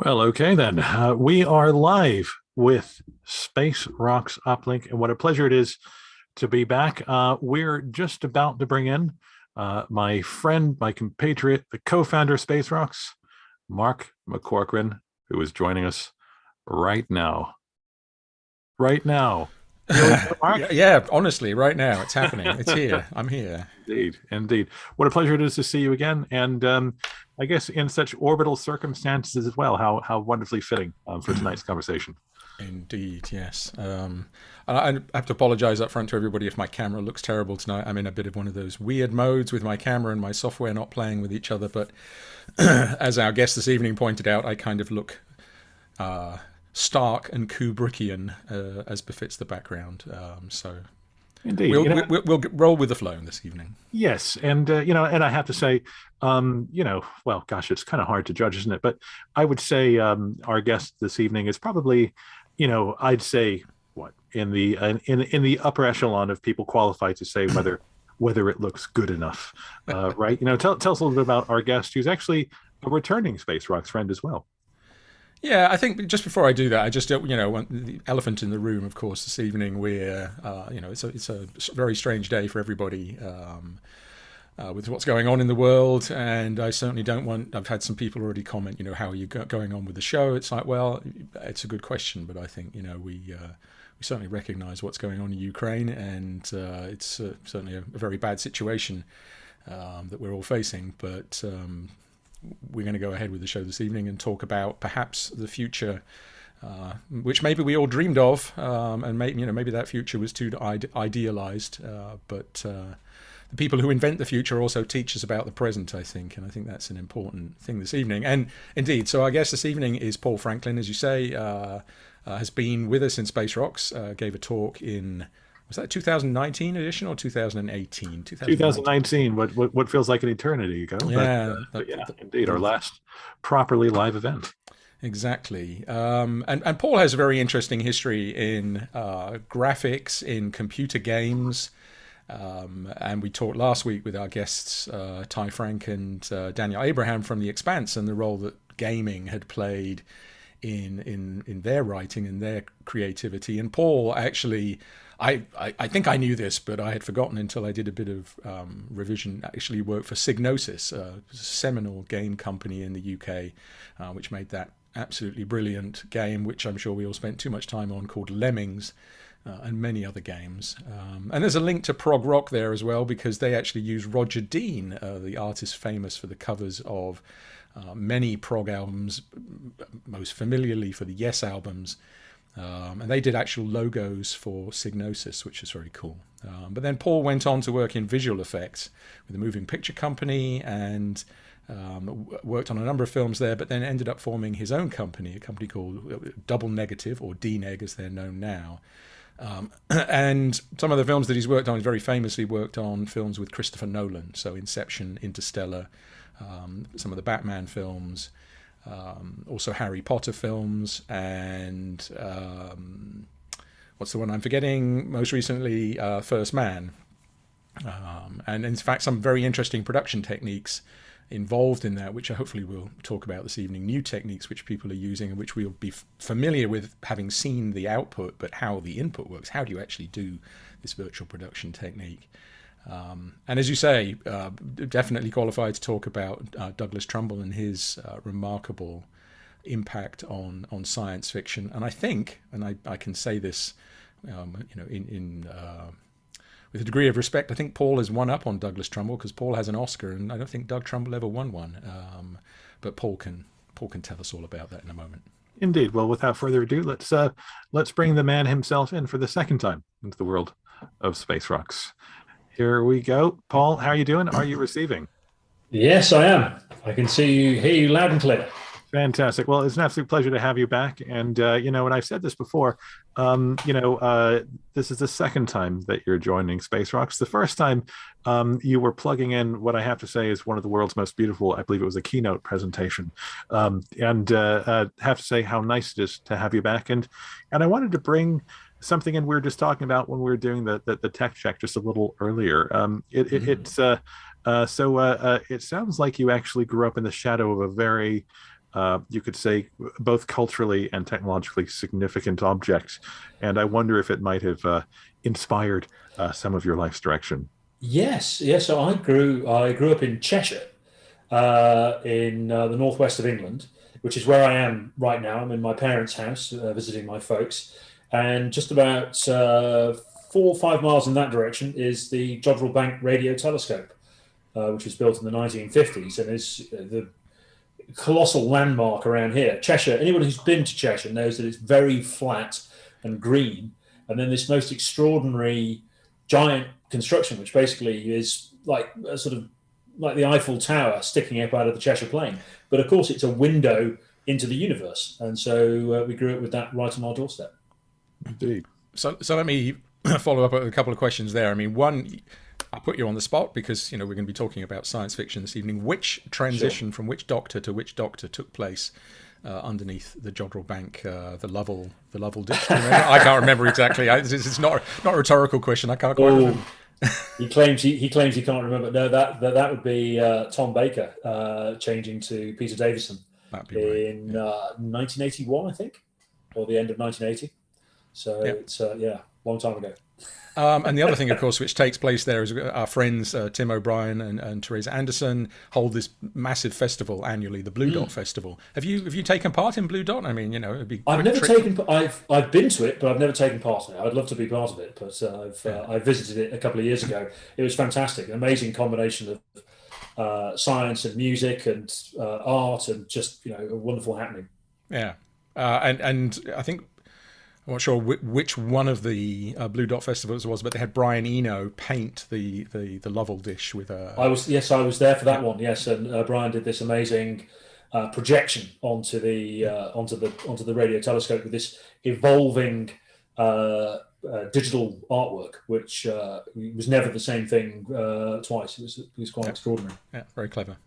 Well, okay then. We are live with Space Rocks Uplink, and what a pleasure it is to be back. We're just about to bring in my friend, my compatriot, the co-founder of Space Rocks, Mark McCorkran, who is joining us right now. Right now. Mark? Yeah, honestly, right now it's happening. It's here. I'm here. Indeed, indeed. What a pleasure it is to see you again, and I guess in such orbital circumstances as well. How wonderfully fitting for tonight's conversation. Indeed, yes. And I have to apologize up front to everybody if my camera looks terrible tonight. I'm in a bit of one of those weird modes with my camera and my software not playing with each other. But as our guest this evening pointed out, I kind of look stark and Kubrickian as befits the background. So Indeed, we'll roll with the flow this evening. yes, and and I have to say, well, gosh, it's kind of hard to judge, isn't it? But I would say our guest this evening is probably, I'd say what in the in the upper echelon of people qualified to say whether it looks good enough, right? Tell us a little bit about our guest, who's actually a returning Space Rocks friend as well. Yeah, I think just before I do that, I just want the elephant in the room. Of course, this evening we're it's a very strange day for everybody with what's going on in the world, and I certainly don't want. I've had some people already comment, how are you going on with the show? It's like, well, it's a good question, but I think we certainly recognise what's going on in Ukraine, and it's certainly a very bad situation that we're all facing, but. We're going to go ahead with the show this evening and talk about perhaps the future, which maybe we all dreamed of, and maybe that future was too idealized. But the people who invent the future also teach us about the present, I think, and I think that's an important thing this evening. And indeed, so I guess this evening is Paul Franklin, as you say, has been with us in Space Rocks, gave a talk in. Was that 2019 edition or 2018? 2019. What feels like an eternity ago. Yeah, but yeah, indeed, our last properly live event. Exactly. And Paul has a very interesting history in graphics, in computer games. And we talked last week with our guests, Ty Frank and Daniel Abraham from The Expanse, and the role that gaming had played in their writing and their creativity. And Paul actually, I think I knew this, but I had forgotten until I did a bit of revision. Actually worked for Psygnosis, a seminal game company in the UK, which made that absolutely brilliant game, which I'm sure we all spent too much time on, called Lemmings, and many other games. And there's a link to prog rock there as well, because they actually use Roger Dean, the artist famous for the covers of many prog albums, most familiarly for the Yes albums. And they did actual logos for Psygnosis, which is very cool. But then Paul went on to work in visual effects with a moving picture company and worked on a number of films there, but then ended up forming his own company, a company called Double Negative, or DNEG as they're known now. And some of the films that he's worked on, he's very famously worked on films with Christopher Nolan, so Inception, Interstellar, some of the Batman films, also Harry Potter films, and what's the one I'm forgetting? Most recently, First Man. And in fact, some very interesting production techniques involved in that, which I hopefully we'll talk about this evening. New techniques which people are using and which we'll be familiar with having seen the output, but how the input works. How do you actually do this virtual production technique? And as you say, definitely qualified to talk about Douglas Trumbull and his remarkable impact on science fiction. And I think, and I can say this, with a degree of respect, I think Paul is one up on Douglas Trumbull, because Paul has an Oscar, and I don't think Doug Trumbull ever won one. But Paul can tell us all about that in a moment. Indeed. Well, without further ado, let's bring the man himself in for the second time into the world of Space Rocks. Here we go. Paul, how are you doing? Are you receiving? Yes, I am. I can hear you loud and clear. Fantastic. Well, it's an absolute pleasure to have you back. And, and I've said this before, this is the second time that you're joining Space Rocks. The first time you were plugging in what I have to say is one of the world's most beautiful, I believe it was a keynote presentation. And have to say how nice it is to have you back. And I wanted to bring something in we were just talking about when we were doing the tech check just a little earlier. It sounds like you actually grew up in the shadow of a very you could say, both culturally and technologically significant object. And I wonder if it might have inspired some of your life's direction. Yes, yes. So I grew up in Cheshire, in the northwest of England, which is where I am right now. I'm in my parents' house, visiting my folks, and just about 4 or 5 miles in that direction is the Jodrell Bank Radio Telescope, which was built in the 1950s and is the colossal landmark around here. Cheshire. Anyone who's been to Cheshire knows that it's very flat and green, and then this most extraordinary giant construction, which basically is like a sort of like the Eiffel Tower sticking up out of the Cheshire Plain. But of course, it's a window into the universe, and so we grew up with that right on our doorstep. Indeed. So let me follow up with a couple of questions there. I mean, one, I put you on the spot because we're going to be talking about science fiction this evening. Which transition from which Doctor to which Doctor took place underneath the Jodrell Bank, the Lovell dish? Do you remember? I can't remember exactly. It's not a rhetorical question. I can't quite remember. He claims he can't remember. No, that would be Tom Baker changing to Peter Davison in 1981, I think, or the end of 1980. So it's long time ago. And the other thing, of course, which takes place there is our friends Tim O'Brien and Teresa Anderson hold this massive festival annually, the Blue Dot Festival. Have you taken part in Blue Dot? I mean, it'd be. I've been to it, but I've never taken part in it. I'd love to be part of it, but I visited it a couple of years ago. It was fantastic, an amazing combination of science and music and art, and just a wonderful happening. Yeah, and I think. I'm not sure which one of the Blue Dot festivals it was, but they had Brian Eno paint the Lovell dish with a. I was there for that one. Yes, and Brian did this amazing projection onto the radio telescope with this evolving digital artwork, which was never the same thing twice. It was quite extraordinary. Yeah, very clever.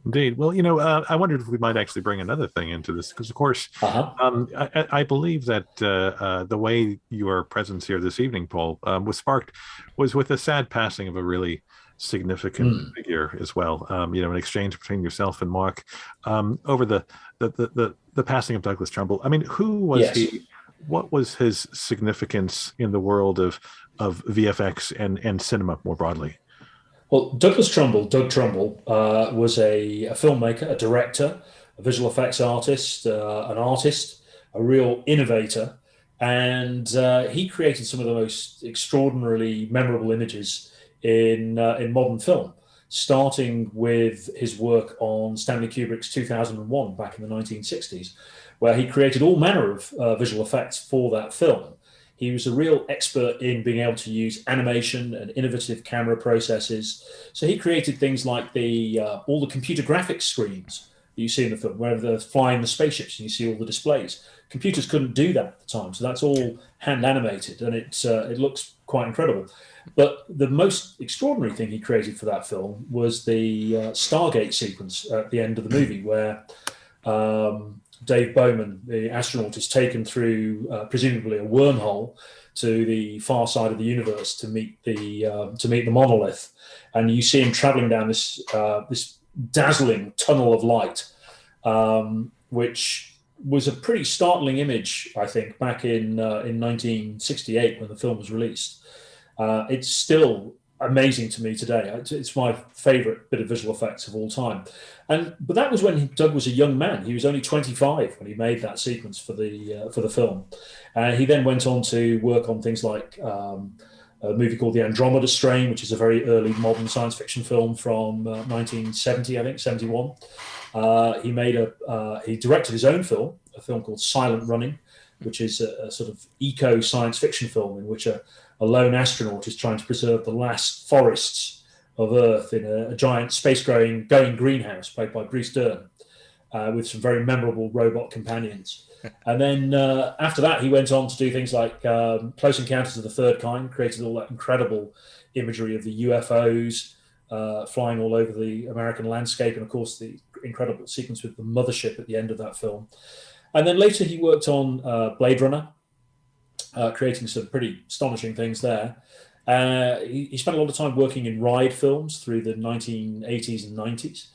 Indeed. Well, I wondered if we might actually bring another thing into this, because, of course, I believe that the way your presence here this evening, Paul, was with the sad passing of a really significant figure as well. An exchange between yourself and Mark over the passing of Douglas Trumbull. I mean, who was he? What was his significance in the world of VFX and cinema more broadly? Well, Doug Trumbull, was a filmmaker, a director, a visual effects artist, an artist, a real innovator, and he created some of the most extraordinarily memorable images in modern film, starting with his work on Stanley Kubrick's 2001 back in the 1960s, where he created all manner of visual effects for that film. He was a real expert in being able to use animation and innovative camera processes. So he created things like all the computer graphics screens that you see in the film, where they're flying the spaceships and you see all the displays. Computers couldn't do that at the time, so that's all hand animated, and it looks quite incredible. But the most extraordinary thing he created for that film was the Stargate sequence at the end of the movie, where Dave Bowman, the astronaut, is taken through presumably a wormhole to the far side of the universe to meet the monolith, and you see him traveling down this dazzling tunnel of light, which was a pretty startling image, I think, back in 1968 when the film was released. It's still amazing to me today. It's my favorite bit of visual effects of all time. But that was when Doug was a young man. He was only 25 when he made that sequence for the film. He then went on to work on things like a movie called The Andromeda Strain, which is a very early modern science fiction film from 1970, I think, 71. He directed his own film, a film called Silent Running, which is a sort of eco science fiction film in which a lone astronaut is trying to preserve the last forests of Earth in a giant space-going greenhouse played by Bruce Dern, with some very memorable robot companions. And then after that, he went on to do things like Close Encounters of the Third Kind, created all that incredible imagery of the UFOs flying all over the American landscape, and of course the incredible sequence with the mothership at the end of that film. And then later he worked on Blade Runner, creating some pretty astonishing things there. He spent a lot of time working in ride films through the 1980s and 90s.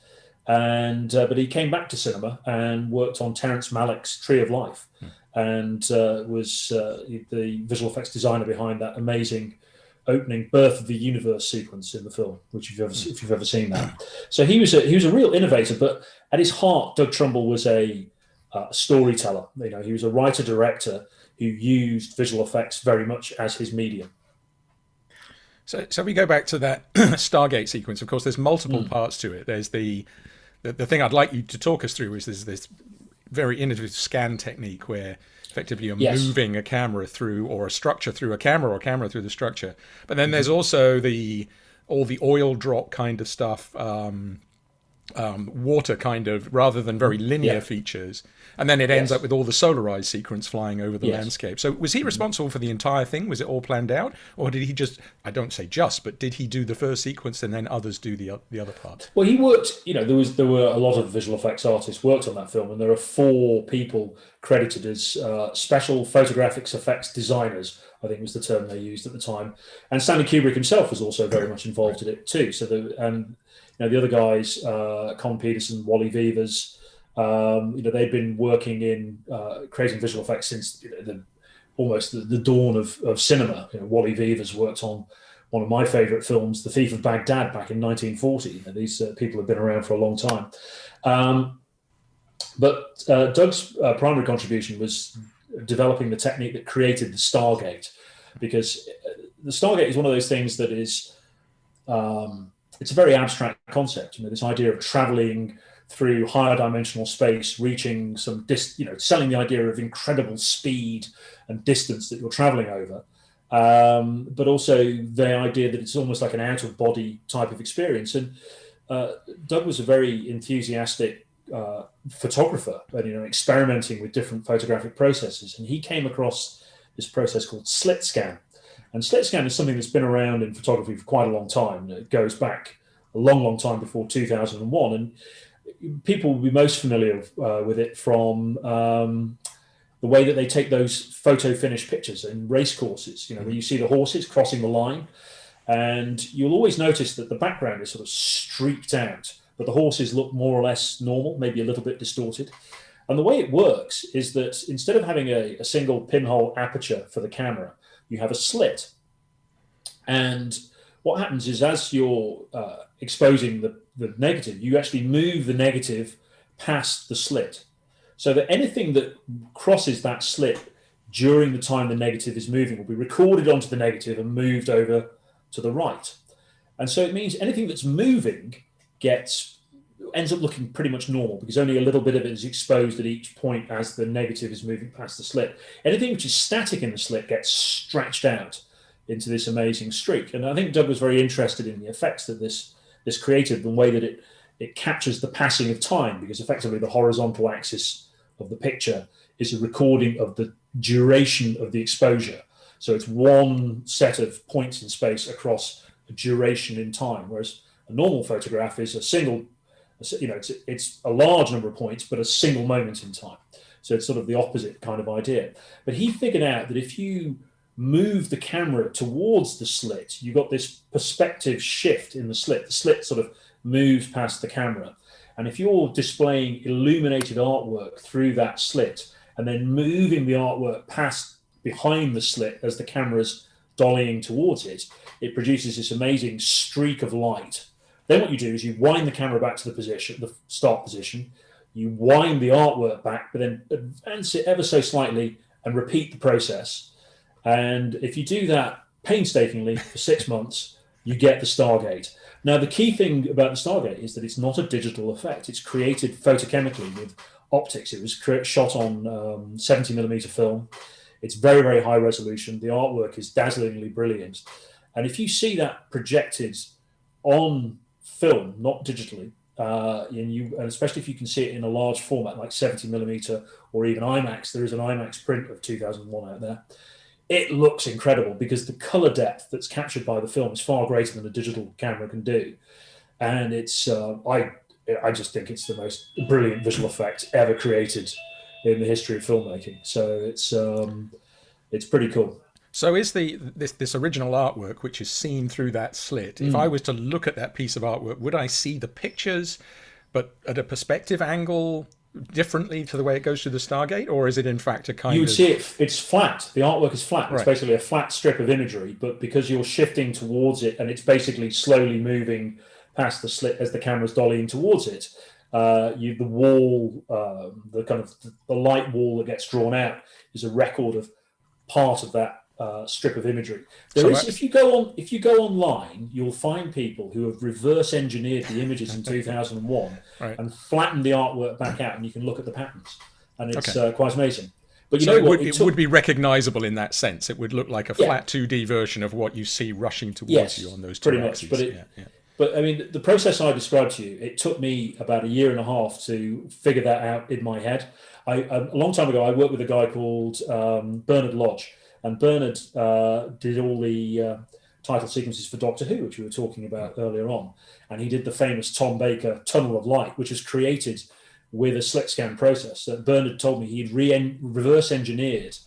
and but he came back to cinema and worked on Terrence Malick's Tree of Life, and was the visual effects designer behind that amazing opening birth of the universe sequence in the film, which if you've ever seen that. So he was a real innovator, but at his heart, Doug Trumbull was a storyteller. He was a writer director who used visual effects very much as his medium. So we go back to that Stargate sequence. Of course, there's multiple parts to it. There's the thing I'd like you to talk us through is there's this very innovative scan technique where effectively you're moving a camera through, or a structure through a camera, or a camera through the structure. But then there's also all the oil drop kind of stuff, water kind of, rather than very linear features. And then it ends up with all the solarized sequence flying over the landscape. So was he responsible for the entire thing? Was it all planned out? Or did he just, I don't say just, but did he do the first sequence and then others do the other part? Well, he worked, there were a lot of visual effects artists worked on that film, and there are 4 people credited as special photographics effects designers, I think was the term they used at the time. And Stanley Kubrick himself was also very much involved in it too. So the other guys, Con Peterson, Wally Vivers, they'd been working in creating visual effects since almost the dawn of cinema. Wally Vivers worked on one of my favourite films, The Thief of Baghdad, back in 1940. These people have been around for a long time. But Doug's primary contribution was developing the technique that created the Stargate, because the Stargate is one of those things that is, it's a very abstract concept. This idea of traveling through higher dimensional space, reaching some selling the idea of incredible speed and distance that you're traveling over, but also the idea that it's almost like an out-of-body type of experience. And Doug was a very enthusiastic photographer, and experimenting with different photographic processes. And he came across this process called Slit Scan. And Slit Scan is something that's been around in photography for quite a long time. It goes back a long, long time before 2001. And people will be most familiar with it from the way that they take those photo finish pictures in race courses, where you see the horses crossing the line, and you'll always notice that the background is sort of streaked out, but the horses look more or less normal, maybe a little bit distorted. And the way it works is that instead of having a single pinhole aperture for the camera, you have a slit. And what happens is, as you're exposing the negative, you actually move the negative past the slit, so that anything that crosses that slit during the time the negative is moving will be recorded onto the negative and moved over to the right. And so it means anything that's moving ends up looking pretty much normal, because only a little bit of it is exposed at each point as the negative is moving past the slit. Anything which is static in the slit gets stretched out into this amazing streak. And I think Doug was very interested in the effects that this created, the way that it captures the passing of time, because effectively the horizontal axis of the picture is a recording of the duration of the exposure. So it's one set of points in space across a duration in time, whereas a normal photograph is a single, it's a large number of points, but a single moment in time. So it's sort of the opposite kind of idea. But he figured out that if you move the camera towards the slit, you got this perspective shift in the slit. The slit sort of moves past the camera. And if you're displaying illuminated artwork through that slit and then moving the artwork past behind the slit as the camera's dollying towards it, it produces this amazing streak of light. Then what you do is you wind the camera back to the start position, you wind the artwork back, but then advance it ever so slightly and repeat the process. And if you do that painstakingly for 6 months, you get the Stargate. Now, the key thing about the Stargate is that it's not a digital effect. It's created photochemically with optics. It was shot on 70mm film. It's very, very high resolution. The artwork is dazzlingly brilliant. And if you see that projected on film, not digitally, and especially if you can see it in a large format like 70mm or even IMAX, there is an IMAX print of 2001 out there. It looks incredible because the color depth that's captured by the film is far greater than a digital camera can do. And it's, I just think it's the most brilliant visual effect ever created in the history of filmmaking. So it's pretty cool. So is this original artwork, which is seen through that slit, if I was to look at that piece of artwork, would I see the pictures but at a perspective angle differently to the way it goes through the Stargate, or is it in fact a kind of... You would see it's flat. The artwork is flat. It's Right. basically a flat strip of imagery, but because you're shifting towards it and it's basically slowly moving past the slit as the camera's dollying towards it, the wall, the kind of the light wall that gets drawn out is a record of part of that strip of imagery. If you go online, you'll find people who have reverse engineered the images in 2001 Right. and flattened the artwork back out, and you can look at the patterns, and it's Okay. quite amazing. But you So know what? it would be recognizable in that sense. It would look like a flat 2D version of what you see rushing towards you on those two pretty axes. much. But I mean, the process I described to you, it took me about a year and a half to figure that out in my head. A long time ago, I worked with a guy called Bernard Lodge, and Bernard did all the title sequences for Doctor Who, which we were talking about earlier on. And he did the famous Tom Baker Tunnel of Light, which was created with a slit scan process. Bernard told me he'd reverse engineered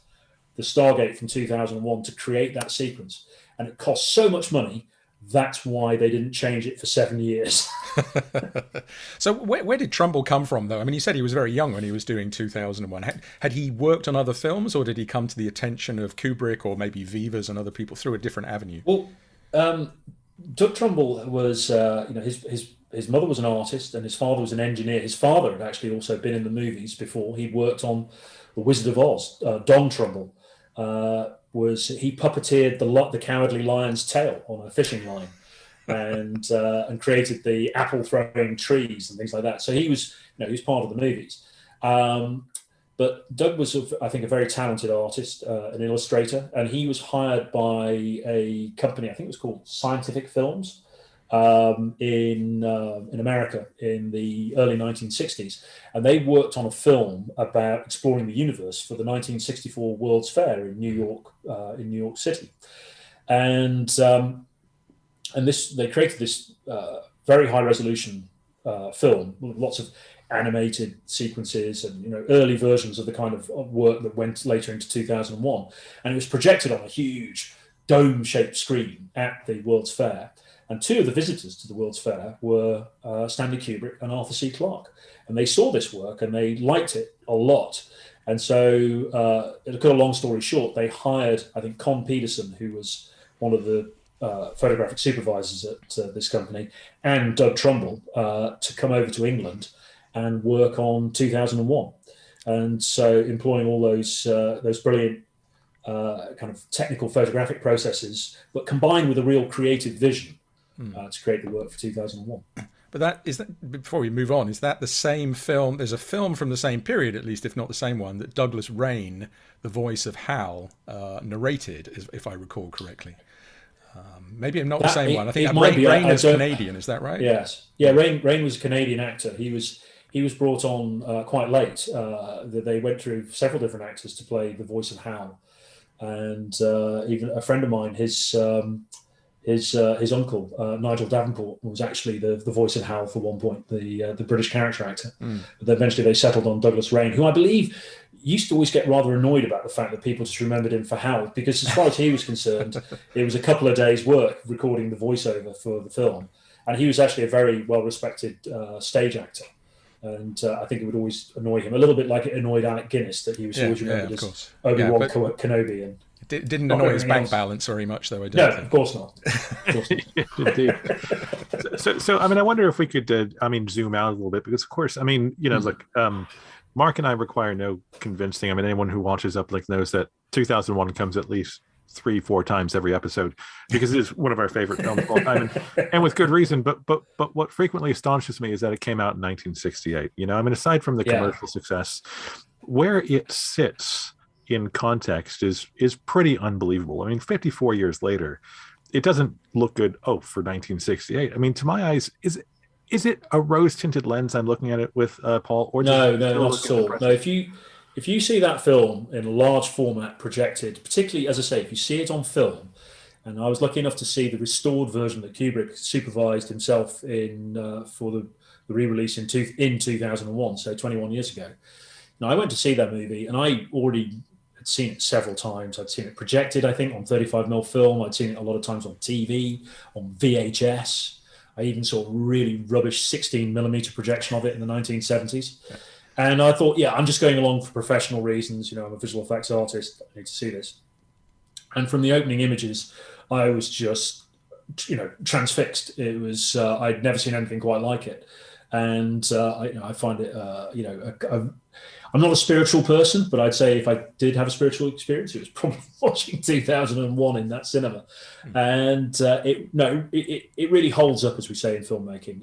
the Stargate from 2001 to create that sequence. And it cost so much money. That's why they didn't change it for 7 years. So where did Trumbull come from, though? I mean, he said he was very young when he was doing 2001. Had he worked on other films, or did he come to the attention of Kubrick or maybe Vivas and other people through a different avenue? Well, Doug Trumbull was, his mother was an artist and his father was an engineer. His father had actually also been in the movies before. He worked on The Wizard of Oz. Don Trumbull he puppeteered the Cowardly Lion's tail on a fishing line, and created the apple throwing trees and things like that. So he was part of the movies. But Doug was, I think, a very talented artist, an illustrator, and he was hired by a company, I think it was called Scientific Films, in America in the early 1960s, and they worked on a film about exploring the universe for the 1964 World's Fair in New York City, and they created this very high resolution film with lots of animated sequences and early versions of the kind of work that went later into 2001, and it was projected on a huge dome-shaped screen at the World's Fair. And two of the visitors to the World's Fair were Stanley Kubrick and Arthur C. Clarke. And they saw this work and they liked it a lot. And so, to cut a long story short, they hired, I think, Con Peterson, who was one of the photographic supervisors at this company, and Doug Trumbull to come over to England and work on 2001. And so employing all those brilliant kind of technical photographic processes, but combined with a real creative vision, to create the work for 2001. But before we move on, is that the same film? There's a film from the same period, at least, if not the same one, that Douglas Rain, the voice of Hal, narrated, if I recall correctly. Maybe not the same one. I think Rain is Canadian. Is that right? Yes. Yeah. Rain was a Canadian actor. He was brought on quite late. They went through several different actors to play the voice of Hal, and even a friend of mine, his uncle, Nigel Davenport, was actually the voice of Hal for one point, the British character actor. But eventually they settled on Douglas Rain, who I believe used to always get rather annoyed about the fact that people just remembered him for Hal, because as far as he was concerned, it was a couple of days' work recording the voiceover for the film. And he was actually a very well-respected stage actor. And I think it would always annoy him, a little bit like it annoyed Alec Guinness, that he was always remembered as Obi-Wan Kenobi. And it didn't annoy his bank balance very much, though, I don't think. No, of course not. Indeed. So, I mean, I wonder if we could, zoom out a little bit, because, of course, look, Mark and I require no convincing. I mean, anyone who watches Uplink knows that 2001 comes at least 3-4 times every episode, because it is one of our favorite films of all time, and with good reason. But what frequently astonishes me is that it came out in 1968. Aside from the commercial success, where it sits in context is pretty unbelievable. I mean, 54 years later, it doesn't look good. For 1968. I mean, to my eyes, is it a rose-tinted lens I'm looking at it with, Paul? Or no, not at all. No, if you see that film in a large format projected, particularly, as I say, if you see it on film, and I was lucky enough to see the restored version that Kubrick supervised himself in for the re-release in 2001, so 21 years ago. Now, I went to see that movie, and I already had seen it several times. I'd seen it projected, I think, on 35mm film. I'd seen it a lot of times on TV, on VHS. I even saw a really rubbish 16mm projection of it in the 1970s. And I thought, I'm just going along for professional reasons. I'm a visual effects artist. I need to see this. And from the opening images, I was just, transfixed. It was, I'd never seen anything quite like it. And I find it, I'm not a spiritual person, but I'd say if I did have a spiritual experience, it was probably watching 2001 in that cinema. And it really holds up, as we say in filmmaking.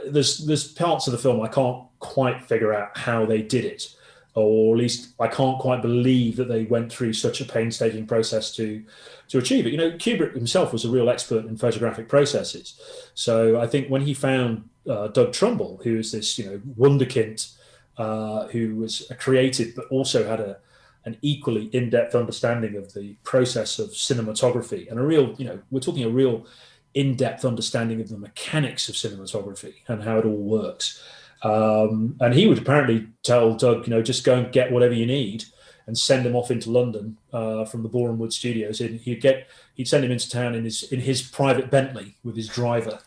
There's parts of the film I can't quite figure out how they did it, or at least I can't quite believe that they went through such a painstaking process to achieve it. Kubrick himself was a real expert in photographic processes. So I think when he found Doug Trumbull, who is this wunderkind who was a creative but also had an equally in-depth understanding of the process of cinematography, and a real, we're talking a real in-depth understanding of the mechanics of cinematography and how it all works. And he would apparently tell Doug, just go and get whatever you need and send him off into London from the Boreham Wood Studios. And he'd send him into town in his private Bentley with his driver,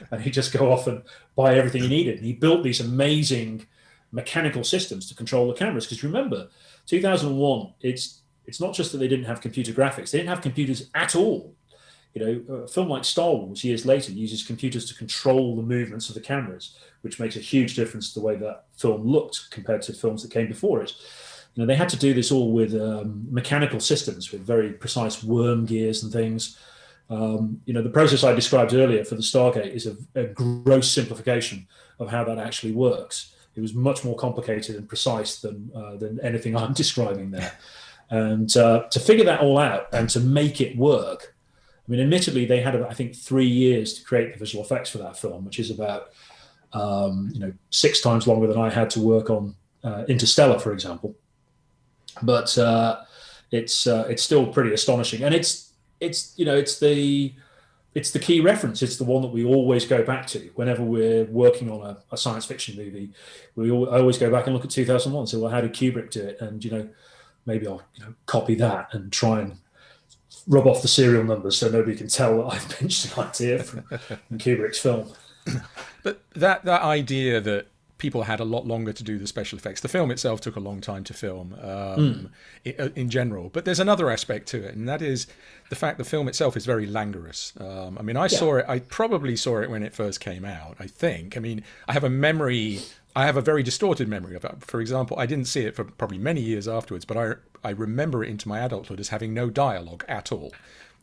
and he'd just go off and buy everything he needed. And he built these amazing mechanical systems to control the cameras. Because remember, 2001, it's not just that they didn't have computer graphics; they didn't have computers at all. A film like Star Wars years later uses computers to control the movements of the cameras, which makes a huge difference to the way that film looked compared to films that came before it. They had to do this all with mechanical systems, with very precise worm gears and things. The process I described earlier for the Stargate is a gross simplification of how that actually works. It was much more complicated and precise than anything I'm describing there. And to figure that all out and to make it work, admittedly, they had, I think, 3 years to create the visual effects for that film, which is about 6 times longer than I had to work on Interstellar, for example. But it's still pretty astonishing, and it's the key reference. It's the one that we always go back to whenever we're working on a science fiction movie. I always go back and look at 2001 and say, well, how did Kubrick do it? And maybe I'll copy that and try and rub off the serial numbers so nobody can tell that I've pinched an idea from Kubrick's film. But that idea that people had a lot longer to do the special effects. The film itself took a long time to film in general. But there's another aspect to it, and that is the fact the film itself is very languorous. Saw it. I probably saw it when it first came out, I think. I have a memory. I have a very distorted memory of it. For example, I didn't see it for probably many years afterwards, but I remember it into my adulthood as having no dialogue at all.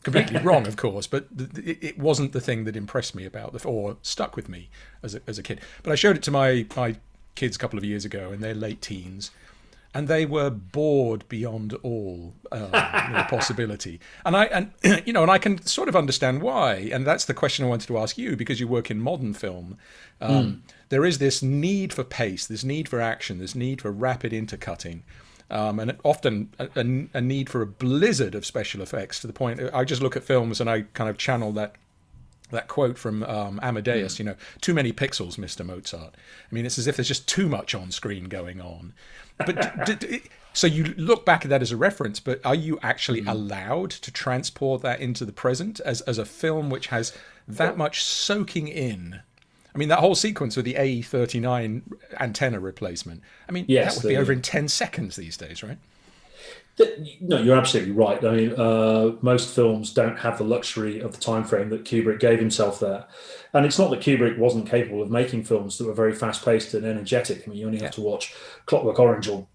Completely wrong, of course, but it wasn't the thing that impressed me about or stuck with me as a kid. But I showed it to my kids a couple of years ago in their late teens, and they were bored beyond all possibility. And I can sort of understand why. And that's the question I wanted to ask you, because you work in modern film. There is this need for pace, this need for action, this need for rapid intercutting. And often a need for a blizzard of special effects, to the point I just look at films and I kind of channel that quote from Amadeus, too many pixels, Mr. Mozart. It's as if there's just too much on screen going on. But so you look back at that as a reference, but are you actually allowed to transport that into the present as a film which has that much soaking in? That whole sequence with the A39 antenna replacement, yes, that would be over in 10 seconds these days, right? No, you're absolutely right. Most films don't have the luxury of the time frame that Kubrick gave himself there. And it's not that Kubrick wasn't capable of making films that were very fast-paced and energetic. You only have to watch Clockwork Orange or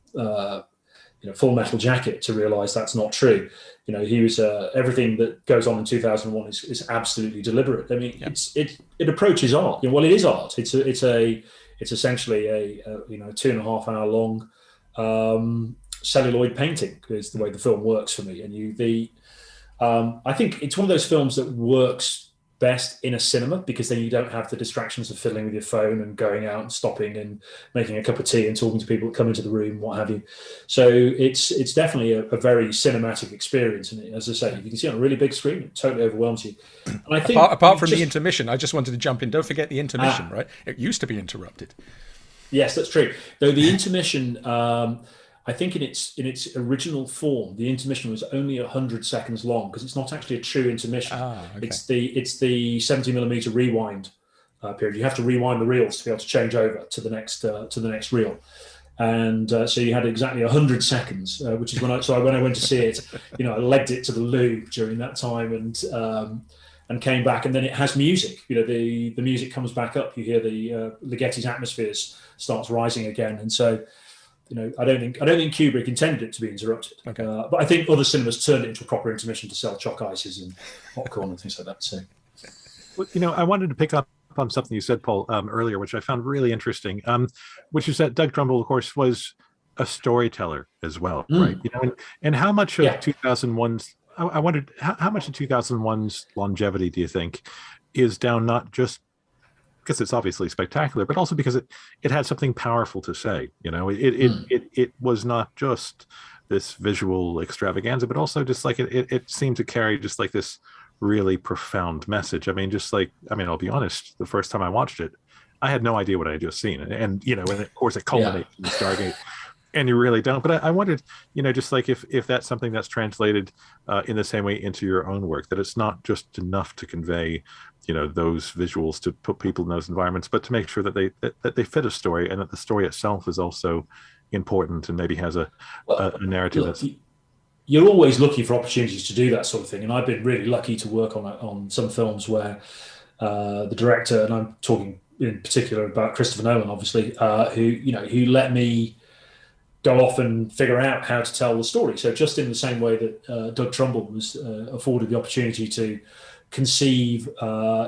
Full Metal Jacket to realise that's not true. He was everything that goes on in 2001 is absolutely deliberate. It approaches art. Well, it is art. It's essentially a 2.5 hour long celluloid painting is the way the film works for me. And I think it's one of those films that works best in a cinema, because then you don't have the distractions of fiddling with your phone and going out and stopping and making a cup of tea and talking to people that come into the room, what have you. So it's definitely a very cinematic experience. And as I say, if you can see it on a really big screen, it totally overwhelms you. And I think apart from the intermission, I just wanted to jump in. Don't forget the intermission, right? It used to be interrupted. Yes, that's true. Though the intermission, I think in its original form, the intermission was only 100 seconds long, because it's not actually a true intermission. Okay. It's the 70mm rewind period. You have to rewind the reels to be able to change over to the next reel. And so you had exactly 100 seconds, which is when I went to see it, I legged it to the loo during that time, and came back, and then it has music. The music comes back up. You hear the Ligeti's Atmospheres starts rising again, and so I don't think Kubrick intended it to be interrupted. Okay. But I think other cinemas turned it into a proper intermission to sell chalk ices and popcorn and things like that. So, well, I wanted to pick up on something you said, Paul, earlier, which I found really interesting, which is that Doug Trumbull, of course, was a storyteller as well, right? And how much of 2001's, I wondered how much of 2001's longevity do you think is down not just because it's obviously spectacular, but also because it had something powerful to say. It was not just this visual extravaganza, but also just like it seemed to carry just like this really profound message. I'll be honest, the first time I watched it, I had no idea what I had just seen, and of course it culminates in Stargate, and you really don't. But I wondered, just like if that's something that's translated in the same way into your own work, that it's not just enough to convey those visuals, to put people in those environments, but to make sure that they fit a story, and that the story itself is also important and maybe has a narrative. Look, you're always looking for opportunities to do that sort of thing, and I've been really lucky to work on some films where the director, and I'm talking in particular about Christopher Nolan, obviously, who let me go off and figure out how to tell the story. So just in the same way that Doug Trumbull was afforded the opportunity to conceive,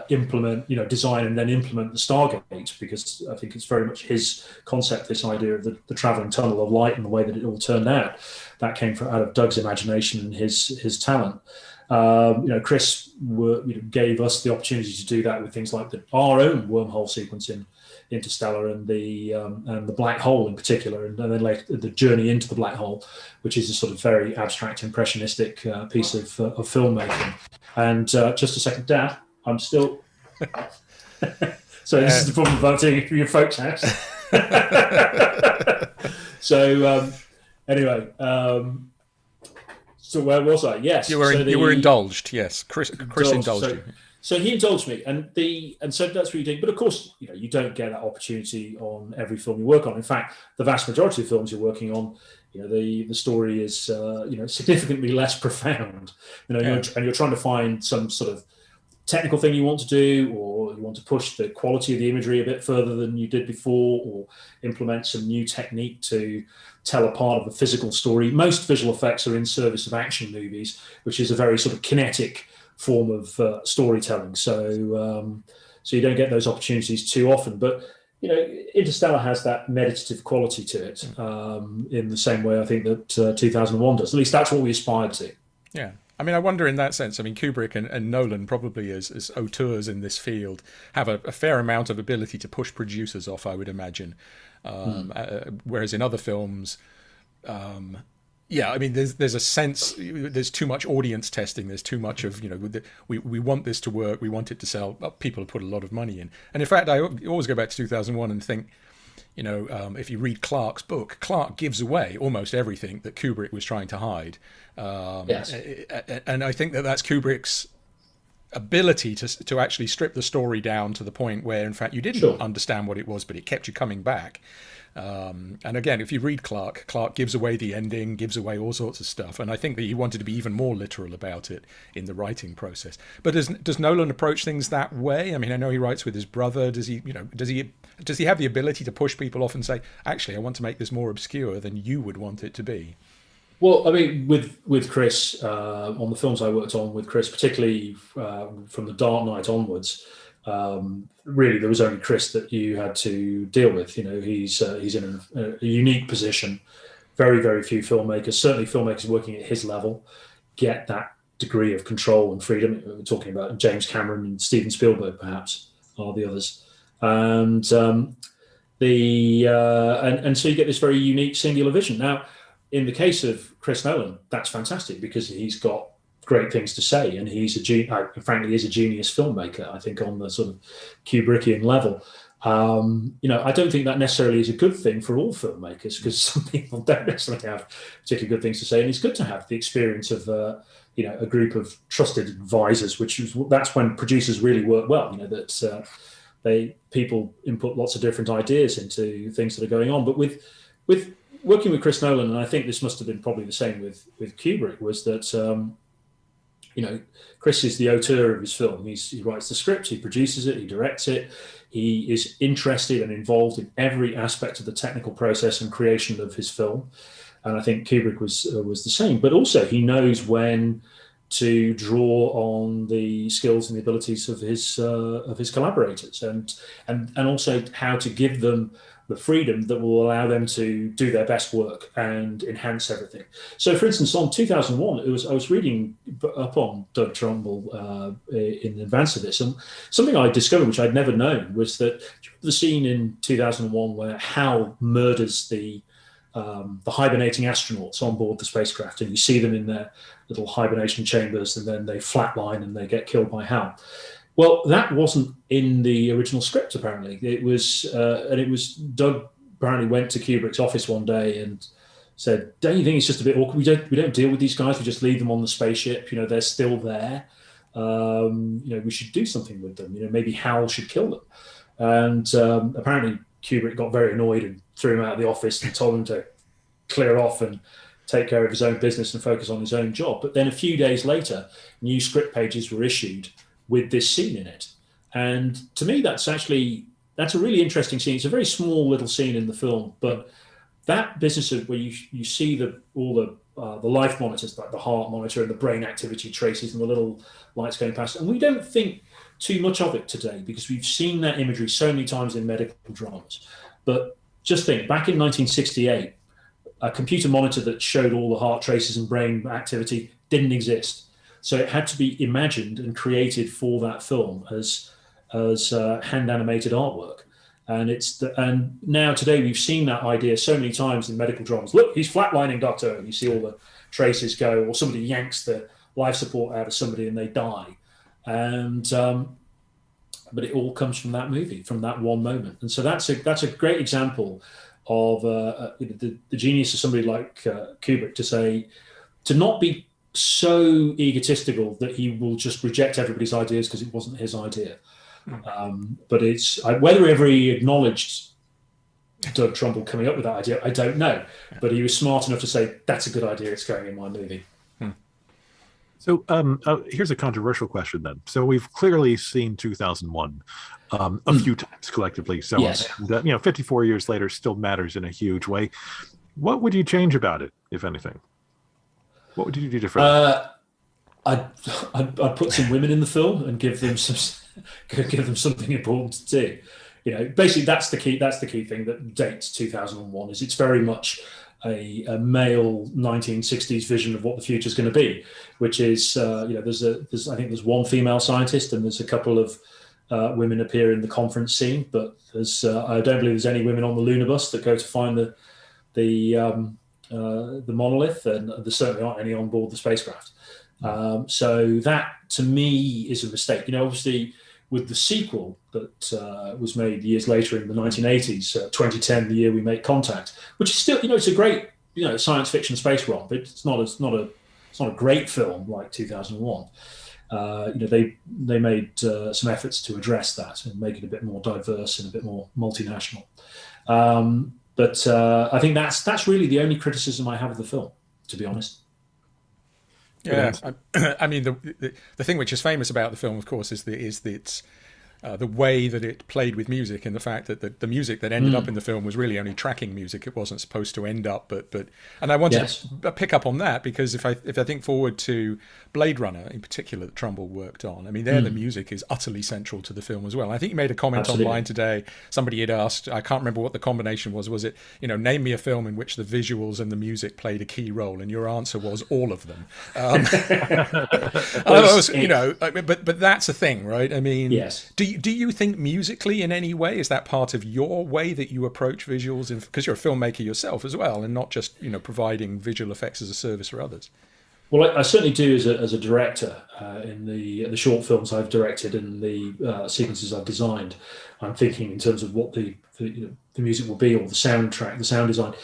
implement, design and then implement the Stargate, because I think it's very much his concept, this idea of the traveling tunnel of light and the way that it all turned out. That came out of Doug's imagination and his talent. Chris gave us the opportunity to do that with things like our own wormhole sequence in Interstellar, and the black hole in particular, and then later the journey into the black hole, which is a sort of very abstract, impressionistic piece of filmmaking. And just a second, Dad, I'm still. So this is the problem about doing it for your folks' house. So anyway, so where was I? Yes, you were indulged. Yes, Chris indulged you. So he indulged me, and so that's what you do. But of course, you don't get that opportunity on every film you work on. In fact, the vast majority of films you're working on, the story is significantly less profound. And you're trying to find some sort of technical thing you want to do, or you want to push the quality of the imagery a bit further than you did before, or implement some new technique to tell a part of the physical story. Most visual effects are in service of action movies, which is a very sort of kinetic form of storytelling. So you don't get those opportunities too often. But Interstellar has that meditative quality to it, in the same way I think that 2001 does. At least that's what we aspired to. Yeah. I mean, I wonder in that sense, Kubrick and Nolan probably as auteurs in this field have a fair amount of ability to push producers off, I would imagine. Whereas in other films, there's a sense, there's too much audience testing. There's too much of, we want this to work. We want it to sell. People have put a lot of money in. And in fact, I always go back to 2001 and think, if you read Clarke's book, Clarke gives away almost everything that Kubrick was trying to hide. Yes. And I think that's Kubrick's ability to actually strip the story down to the point where, in fact, you didn't understand what it was, but it kept you coming back. And again, if you read Clarke gives away the ending, gives away all sorts of stuff. And I think that he wanted to be even more literal about it in the writing process. But does Nolan approach things that way? I mean, I know he writes with his brother. Does he have the ability to push people off and say, actually, I want to make this more obscure than you would want it to be? Well, I mean, with Chris, on the films I worked on with Chris, particularly from The Dark Knight onwards, really there was only Chris that you had to deal with. He's in a unique position. Very, very few filmmakers, certainly filmmakers working at his level, get that degree of control and freedom. We're talking about James Cameron and Steven Spielberg, perhaps, are the others. And so you get this very unique singular vision. Now, in the case of Chris Nolan, that's fantastic because he's got great things to say, and he's frankly is a genius filmmaker, I think, on the sort of Kubrickian level. I don't think that necessarily is a good thing for all filmmakers, because some people don't necessarily have particularly good things to say, and it's good to have the experience of a group of trusted advisors, that's when producers really work well. That people input lots of different ideas into things that are going on. But with working with Chris Nolan, and I think this must have been probably the same with Kubrick, was that Chris is the auteur of his film. He writes the script, he produces it, he directs it. He is interested and involved in every aspect of the technical process and creation of his film. And I think Kubrick was the same. But also he knows when to draw on the skills and the abilities of his collaborators, and also how to give them the freedom that will allow them to do their best work and enhance everything. So, for instance, on 2001, I was reading up on Doug Trumbull in advance of this, and something I discovered, which I'd never known, was that the scene in 2001 where Hal murders the hibernating astronauts on board the spacecraft, and you see them in their little hibernation chambers, and then they flatline and they get killed by Hal. Well, that wasn't in the original script, apparently. It was Doug apparently went to Kubrick's office one day and said, "Don't you think it's just a bit awkward? We don't deal with these guys. We just leave them on the spaceship. They're still there. We should do something with them. Maybe Hal should kill them." And apparently Kubrick got very annoyed and threw him out of the office and told him to clear off and take care of his own business and focus on his own job. But then a few days later, new script pages were issued with this scene in it. And to me, that's a really interesting scene. It's a very small little scene in the film, but that business of where you see all the life monitors, like the heart monitor and the brain activity traces and the little lights going past. And we don't think too much of it today because we've seen that imagery so many times in medical dramas. But just think, back in 1968, a computer monitor that showed all the heart traces and brain activity didn't exist. So it had to be imagined and created for that film as hand animated artwork. And now today we've seen that idea so many times in medical dramas. Look, he's flatlining, doctor. And you see all the traces go, or somebody yanks the life support out of somebody and they die. And but it all comes from that movie, from that one moment. And so that's a great example of the genius of somebody like Kubrick to not be so egotistical that he will just reject everybody's ideas because it wasn't his idea. But whether ever he acknowledged Doug Trumbull coming up with that idea, I don't know. But he was smart enough to say, that's a good idea, it's going in my movie. So here's a controversial question then. So we've clearly seen 2001 a few times collectively. So yes. 54 years later still matters in a huge way. What would you change about it, if anything? What would you do differently? I'd put some women in the film and give them something important to do. Basically that's the key thing that dates 2001. Is it's very much a male 1960s vision of what the future is going to be, which is I think there's one female scientist and there's a couple of women appear in the conference scene, but I don't believe there's any women on the lunar bus that go to find the monolith, and there certainly aren't any on board the spacecraft. So that to me is a mistake. Obviously with the sequel that was made years later in the 1980s, 2010, the year we make contact, which is still, it's a great, science fiction space romp. It's not a great film like 2001. They made some efforts to address that and make it a bit more diverse and a bit more multinational. But I think that's really the only criticism I have of the film, to be honest. Yeah, I mean the thing which is famous about the film, of course, is the way that it played with music, and the fact that the music that ended up in the film was really only tracking music. It wasn't supposed to end up, but and I wanted to pick up on that because if I think forward to Blade Runner in particular that Trumbull worked on, I mean there the music is utterly central to the film as well. I think you made a comment online today. Somebody had asked, I can't remember what the combination was. Was it name me a film in which the visuals and the music played a key role? And your answer was all of them. But that's a thing, right? I mean, yes. Do you think musically in any way, is that part of your way that you approach visuals? Because you're a filmmaker yourself as well, and not just providing visual effects as a service for others. Well, I certainly do as a director in the short films I've directed and the sequences I've designed. I'm thinking in terms of what the music will be, or the soundtrack, the sound design.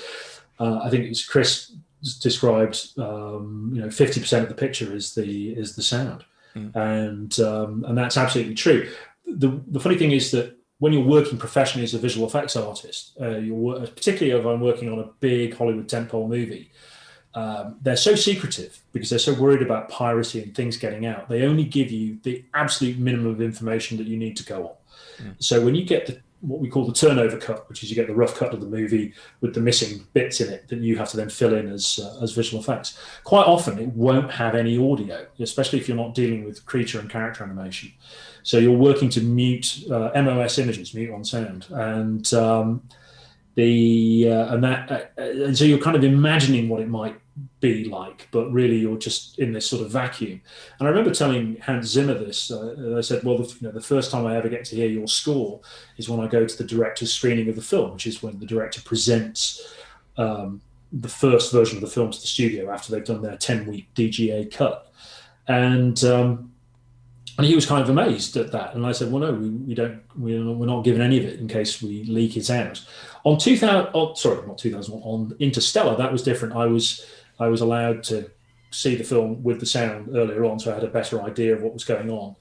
I think it's Chris described. 50% of the picture is the sound, and that's absolutely true. The funny thing is that when you're working professionally as a visual effects artist, particularly if I'm working on a big Hollywood tentpole movie. They're so secretive because they're so worried about piracy and things getting out. They only give you the absolute minimum of information that you need to go on. So when you get what we call the turnover cut, which is you get the rough cut of the movie with the missing bits in it that you have to then fill in as visual effects, quite often it won't have any audio, especially if you're not dealing with creature and character animation. So you're working to mute MOS images, mute on sound, and so you're kind of imagining what it might be like, but really you're just in this sort of vacuum. And I remember telling Hans Zimmer this. I said, well, the first time I ever get to hear your score is when I go to the director's screening of the film, which is when the director presents the first version of the film to the studio after they've done their 10-week DGA cut. And he was kind of amazed at that. And I said, well, no, we don't. We're not giving any of it in case we leak it out. On on Interstellar, that was different. I was allowed to see the film with the sound earlier on, so I had a better idea of what was going on.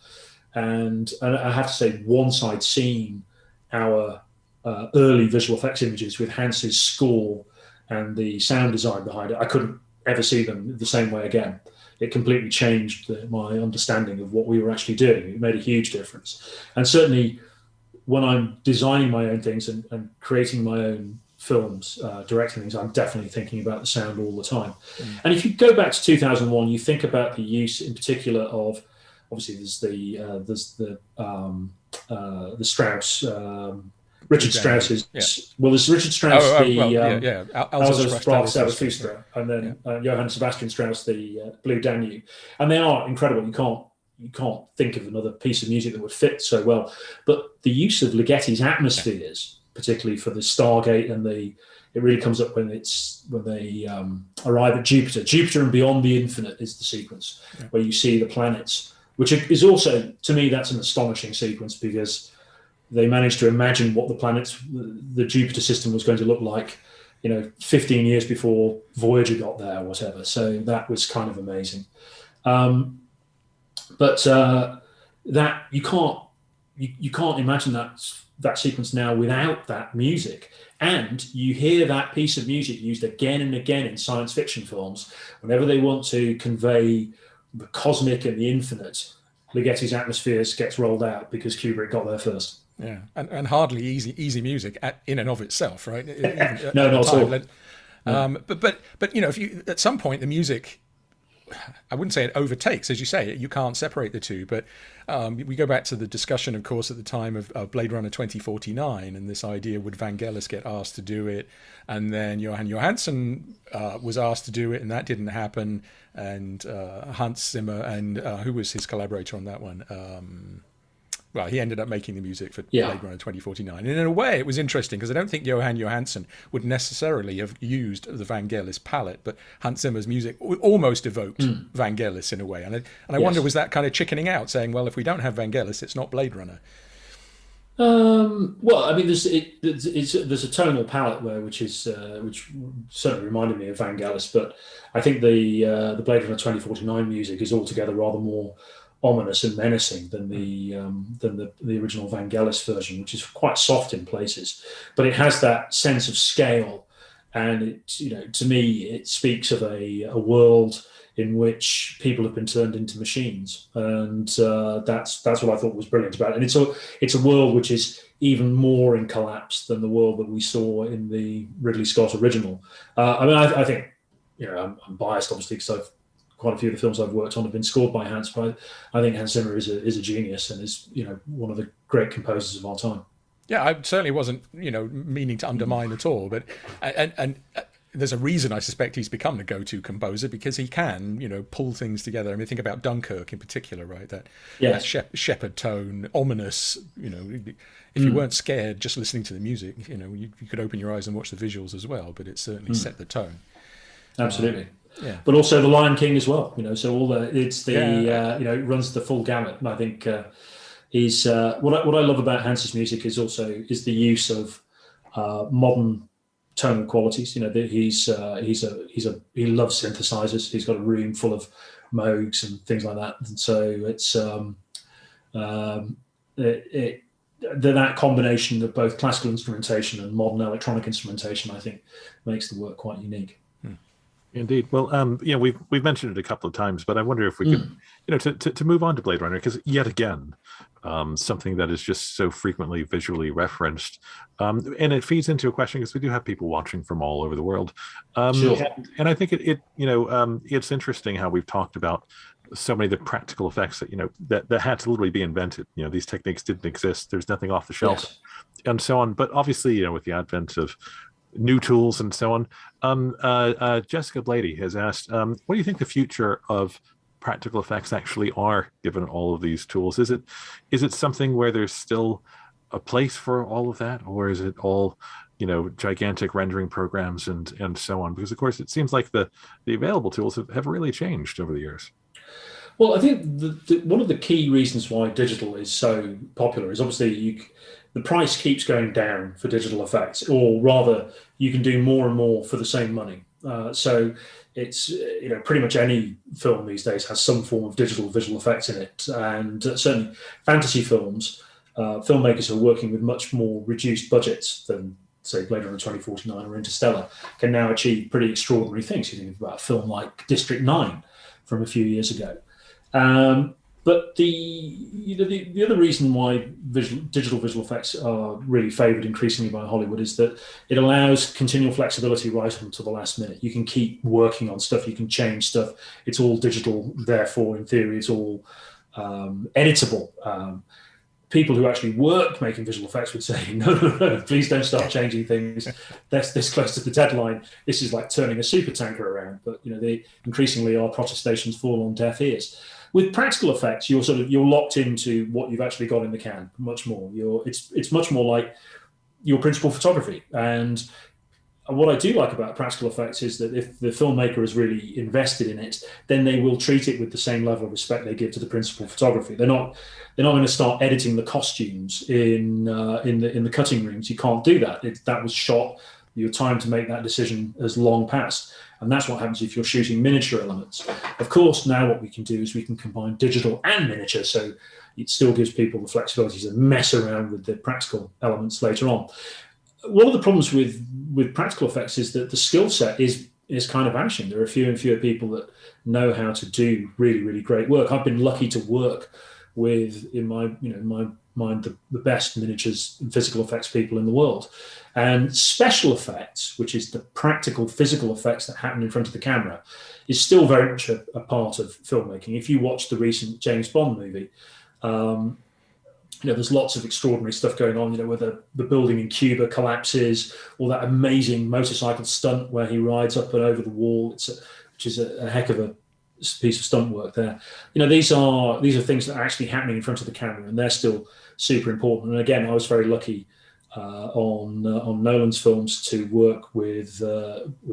And I have to say, once I'd seen our early visual effects images with Hans's score and the sound design behind it, I couldn't ever see them the same way again. It completely changed my understanding of what we were actually doing. It made a huge difference. And certainly when I'm designing my own things and creating my own films, directing things, I'm definitely thinking about the sound all the time. And if you go back to 2001, you think about the use in particular of, obviously there's the Strauss, Richard Strauss's. Yeah. Well, there's Richard Strauss, Alsace Zarathustra, and then Johann Sebastian Strauss, the Blue Danube, and they are incredible. You can't think of another piece of music that would fit so well. But the use of Ligeti's atmospheres, particularly for the Stargate, and it really comes up when they arrive at Jupiter and Beyond the Infinite is the sequence where you see the planets, which is also, to me, that's an astonishing sequence because they managed to imagine what the Jupiter system was going to look like, 15 years before Voyager got there or whatever. So that was kind of amazing. But that you can't imagine that sequence now without that music. And you hear that piece of music used again and again in science fiction films whenever they want to convey the cosmic and the infinite. Ligeti's Atmospheres gets rolled out because Kubrick got there first. Yeah, and hardly easy music in and of itself, right? No, not at all. But if you at some point the music, I wouldn't say it overtakes, as you say, you can't separate the two. But we go back to the discussion, of course, at the time of Blade Runner 2049, and this idea, would Vangelis get asked to do it? And then Johan Johansson was asked to do it, and that didn't happen. And Hans Zimmer, and who was his collaborator on that one? Well, he ended up making the music for Blade Runner 2049. And in a way, it was interesting because I don't think Johan Johansson would necessarily have used the Vangelis palette, but Hans Zimmer's music almost evoked Vangelis in a way. And I wonder, was that kind of chickening out, saying, well, if we don't have Vangelis, it's not Blade Runner? Well, I mean, there's a tonal palette which certainly reminded me of Vangelis, but I think the Blade Runner 2049 music is altogether rather more ominous and menacing than the original Vangelis version, which is quite soft in places, but it has that sense of scale, and it, to me, it speaks of a world in which people have been turned into machines, and that's what I thought was brilliant about it. And it's a world which is even more in collapse than the world that we saw in the Ridley Scott original. I think I'm biased, obviously, because quite a few of the films I've worked on have been scored by Hans, but I think Hans Zimmer is a genius and is one of the great composers of our time. Yeah, I certainly wasn't meaning to undermine at all, but and there's a reason I suspect he's become the go-to composer, because he can pull things together. I mean, think about Dunkirk in particular, right? That shepherd tone, ominous. If you weren't scared just listening to the music, you could open your eyes and watch the visuals as well. But it certainly set the tone. Absolutely. Yeah. but also The Lion King as well. So all it runs the full gamut. And I think he's what I love about Hans's music is the use of modern tonal qualities. He loves synthesizers. He's got a room full of Moogs and things like that, and so it's that combination of both classical instrumentation and modern electronic instrumentation, I think, makes the work quite unique. Indeed. Well, we've mentioned it a couple of times, but I wonder if we could, to move on to Blade Runner, because yet again, something that is just so frequently visually referenced, and it feeds into a question because we do have people watching from all over the world, Sure. and I think it's interesting how we've talked about so many of the practical effects that had to literally be invented. These techniques didn't exist. There's nothing off the shelf, Yes. and so on. But obviously, with the advent of new tools and so on. Jessica Blady has asked, what do you think the future of practical effects actually are, given all of these tools? Is it something where there's still a place for all of that, or is it all gigantic rendering programs and so on? Because of course it seems like the available tools have really changed over the years. Well, I think one of the key reasons why digital is so popular is obviously the price keeps going down for digital effects, or rather, you can do more and more for the same money. So it's pretty much any film these days has some form of digital visual effects in it, and certainly fantasy films, filmmakers who are working with much more reduced budgets than, say, Blade Runner 2049 or Interstellar, can now achieve pretty extraordinary things. You think about a film like District 9 from a few years ago. But the other reason why digital visual effects are really favoured increasingly by Hollywood is that it allows continual flexibility right until the last minute. You can keep working on stuff, you can change stuff. It's all digital, therefore, in theory, it's all editable. People who actually work making visual effects would say, no, please don't start changing things. That's this close to the deadline. This is like turning a super tanker around. But increasingly our protestations fall on deaf ears. With practical effects, you're locked into what you've actually got in the can much more. It's much more like your principal photography. And what I do like about practical effects is that if the filmmaker is really invested in it, then they will treat it with the same level of respect they give to the principal photography. They're not going to start editing the costumes in the cutting rooms. You can't do that. That was shot. Your time to make that decision has long passed. And that's what happens if you're shooting miniature elements. Of course, now what we can do is we can combine digital and miniature, so it still gives people the flexibility to mess around with the practical elements later on. One of the problems with practical effects is that the skill set is kind of vanishing. There are fewer and fewer people that know how to do really, really great work. I've been lucky to work with, in my mind, the best miniatures and physical effects people in the world. And special effects, which is the practical physical effects that happen in front of the camera, is still very much a part of filmmaking. If you watch the recent James Bond movie, there's lots of extraordinary stuff going on, where the building in Cuba collapses, or that amazing motorcycle stunt where he rides up and over the wall, which is a heck of a piece of stunt work there. These are things that are actually happening in front of the camera, and they're still super important. And again, I was very lucky on Nolan's films to work with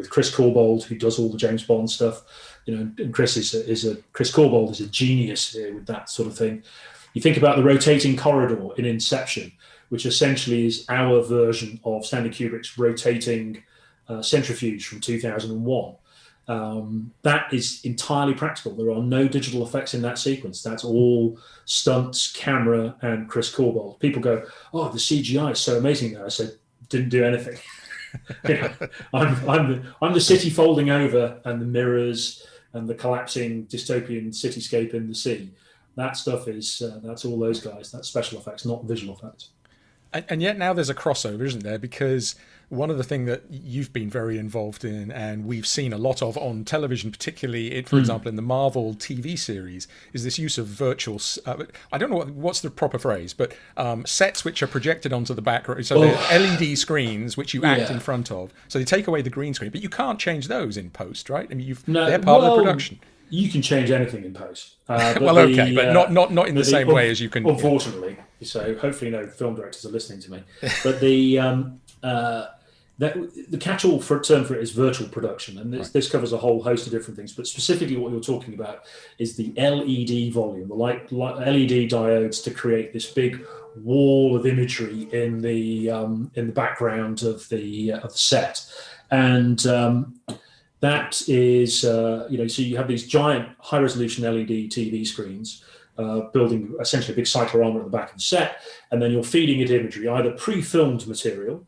Chris Corbould, who does all the James Bond stuff. And Chris Corbould is a genius here with that sort of thing. You think about the rotating corridor in Inception, which essentially is our version of Stanley Kubrick's rotating centrifuge from 2001. That is entirely practical. There are no digital effects in that sequence. That's all stunts, camera, and Chris Corbould. People go, "Oh, the CGI is so amazing there." I said, "Didn't do anything." I'm the city folding over, and the mirrors, and the collapsing dystopian cityscape in the sea. That stuff is that's all those guys. That's special effects, not visual effects. And yet now there's a crossover, isn't there? Because one of the things that you've been very involved in, and we've seen a lot of on television, particularly, for example, in the Marvel TV series, is this use of virtual, I don't know what's the proper phrase, but sets which are projected onto the background. So they're LED screens which you act in front of. So they take away the green screen, but you can't change those in post, right? I mean, they're part of the production. You can change anything in post. But not in the same way as you can. Unfortunately, so hopefully no film directors are listening to me. But the catch-all term for it is virtual production, and this covers a whole host of different things. But specifically, what you're talking about is the LED volume, the LED diodes to create this big wall of imagery in the background of the set, and that is so you have these giant high-resolution LED TV screens. Building essentially a big cyclorama at the back of the set, and then you're feeding it imagery, either pre-filmed material,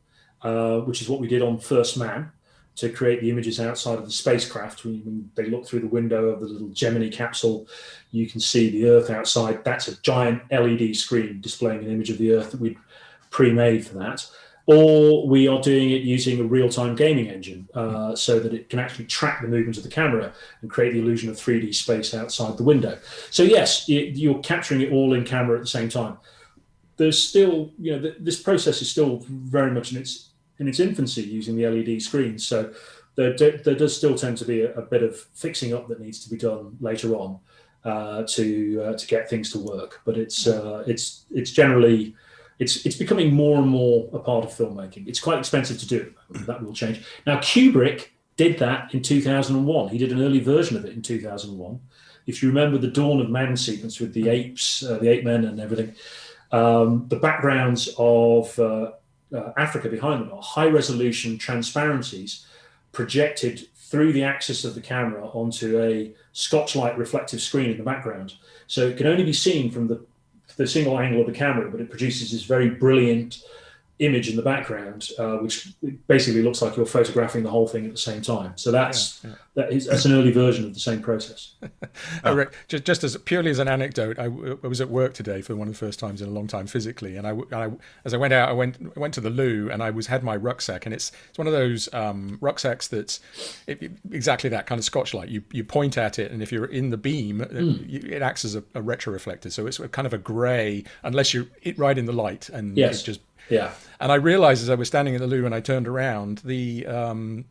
which is what we did on First Man, to create the images outside of the spacecraft. When they look through the window of the little Gemini capsule, you can see the Earth outside. That's a giant LED screen displaying an image of the Earth that we'd pre-made for that. Or we are doing it using a real-time gaming engine so that it can actually track the movement of the camera and create the illusion of 3D space outside the window. So yes, you're capturing it all in camera at the same time. There's still, this process is still very much in its infancy using the LED screens. So there does still tend to be a bit of fixing up that needs to be done later on to get things to work. But it's generally... It's becoming more and more a part of filmmaking. It's quite expensive to do. That will change. Now, Kubrick did that in 2001. He did an early version of it in 2001. If you remember the Dawn of Man sequence with the apes, the ape men and everything, the backgrounds of Africa behind them are high-resolution transparencies projected through the axis of the camera onto a Scotch-light reflective screen in the background. So it can only be seen from the single angle of the camera, but it produces this very brilliant image in the background, which basically looks like you're photographing the whole thing at the same time. So that's an early version of the same process. Just as purely as an anecdote, I was at work today for one of the first times in a long time physically, and as I went out, I went to the loo, and I had my rucksack, and it's one of those rucksacks that's exactly that kind of Scotch light. You point at it, and if you're in the beam, it acts as a retroreflector. So it's kind of a grey, unless you're right in the light, and it just. Yeah, and I realized as I was standing in the loo and I turned around, the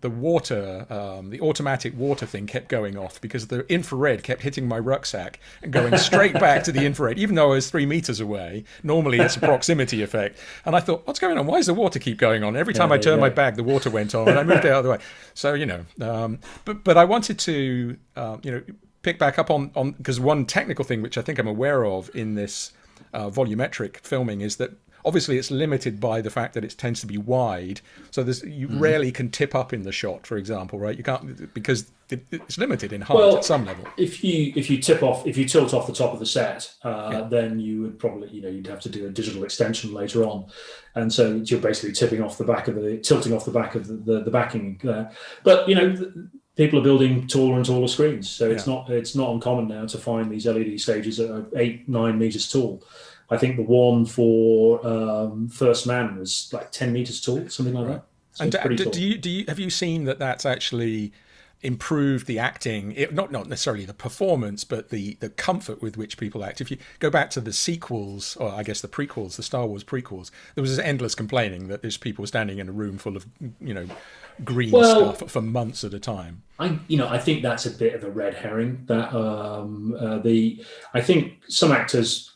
water, the automatic water thing kept going off because the infrared kept hitting my rucksack and going straight back to the infrared, even though I was 3 meters away. Normally it's a proximity effect. And I thought, what's going on? Why does the water keep going on? Every time I turned my bag, the water went on, and I moved it out of the way. So, but I wanted to, pick back up on, because one technical thing which I think I'm aware of in this volumetric filming is that obviously it's limited by the fact that it tends to be wide, so you rarely can tip up in the shot, for example, right? You can't, because it's limited in height at some level. If you tilt off the top of the set, then you would probably, you'd have to do a digital extension later on, and so you're basically tilting off the back of the backing there. But people are building taller and taller screens, so it's not uncommon now to find these LED stages that are 8-9 meters tall. I think the one for First Man was like 10 meters tall, something like that. So and have you seen that that's actually improved the acting, not necessarily the performance, but the comfort with which people act? If you go back to the sequels, or I guess the prequels, the Star Wars prequels, there was this endless complaining that there's people standing in a room full of green stuff for months at a time. I think that's a bit of a red herring. That I think some actors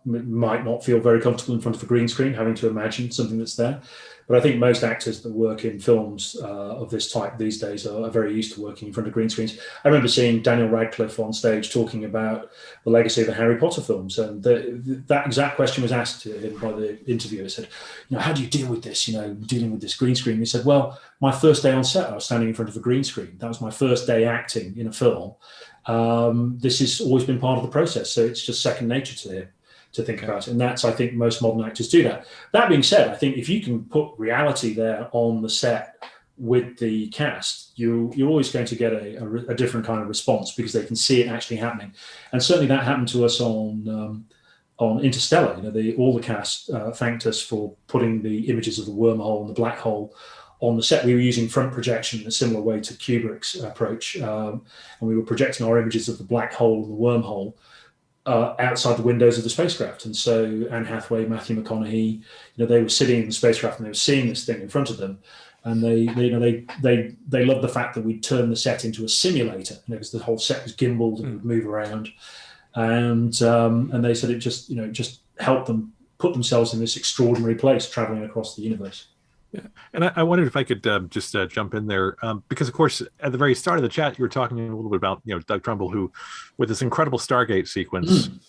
might not feel very comfortable in front of a green screen, having to imagine something that's there. But I think most actors that work in films of this type these days are very used to working in front of green screens. I remember seeing Daniel Radcliffe on stage talking about the legacy of the Harry Potter films, and that exact question was asked to him by the interviewer. He said, how do you deal with this, dealing with this green screen? He said, well, my first day on set, I was standing in front of a green screen. That was my first day acting in a film. This has always been part of the process, so it's just second nature to him to think about it, and I think most modern actors do that. That being said, I think if you can put reality there on the set with the cast, you're always going to get a different kind of response because they can see it actually happening. And certainly that happened to us on Interstellar. All the cast thanked us for putting the images of the wormhole and the black hole on the set. We were using front projection in a similar way to Kubrick's approach, and we were projecting our images of the black hole and the wormhole outside the windows of the spacecraft. And so Anne Hathaway, Matthew McConaughey, they were sitting in the spacecraft and they were seeing this thing in front of them, and they loved the fact that we'd turned the set into a simulator, because the whole set was gimbaled and would move around, and they said it just helped them put themselves in this extraordinary place traveling across the universe. Yeah, and I wondered if I could just jump in there because, of course, at the very start of the chat, you were talking a little bit about Doug Trumbull, who, with this incredible Stargate sequence, Mm,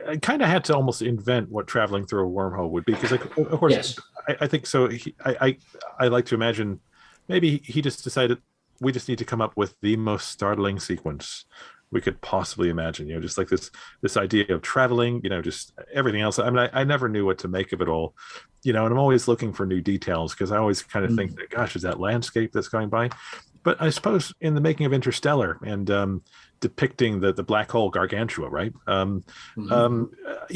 I kind of had to almost invent what traveling through a wormhole would be because, like, of course, yes. I think so. I like to imagine maybe he just decided we just need to come up with the most startling sequence we could possibly imagine. Just like this idea of traveling. Just everything else. I mean, I never knew what to make of it all. And I'm always looking for new details because I always kind of think Mm, that, gosh, is that landscape that's going by? But I suppose in the making of Interstellar and depicting the black hole Gargantua, right? mhm.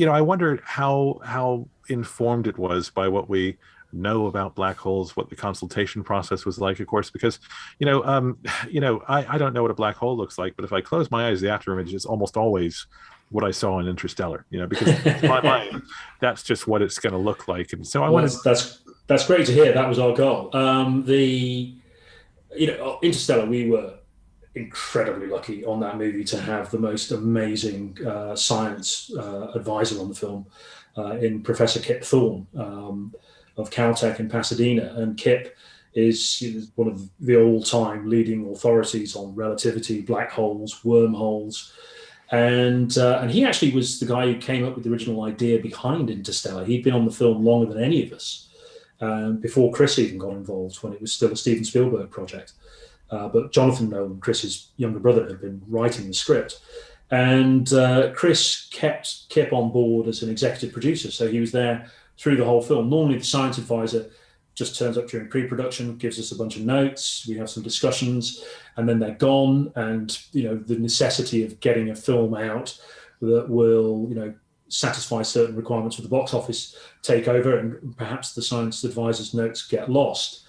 I wonder how informed it was by what we know about black holes, what the consultation process was like, of course, because I don't know what a black hole looks like, but if I close my eyes, the after image is almost always what I saw in Interstellar, because to my mind, that's just what it's going to look like. And so I Well, wanted, that's great to hear. That was our goal. Interstellar, we were incredibly lucky on that movie to have the most amazing science advisor on the film in Professor Kip Thorne of Caltech in Pasadena. And Kip is one of the all-time leading authorities on relativity, black holes, wormholes. And he actually was the guy who came up with the original idea behind Interstellar. He'd been on the film longer than any of us, before Chris even got involved, when it was still a Steven Spielberg project. But Jonathan Nolan, Chris's younger brother, had been writing the script. And Chris kept Kip on board as an executive producer. So he was there through the whole film. Normally, the science advisor just turns up during pre-production, gives us a bunch of notes, we have some discussions, and then they're gone. And, the necessity of getting a film out that will, satisfy certain requirements for the box office take over, and perhaps the science advisor's notes get lost.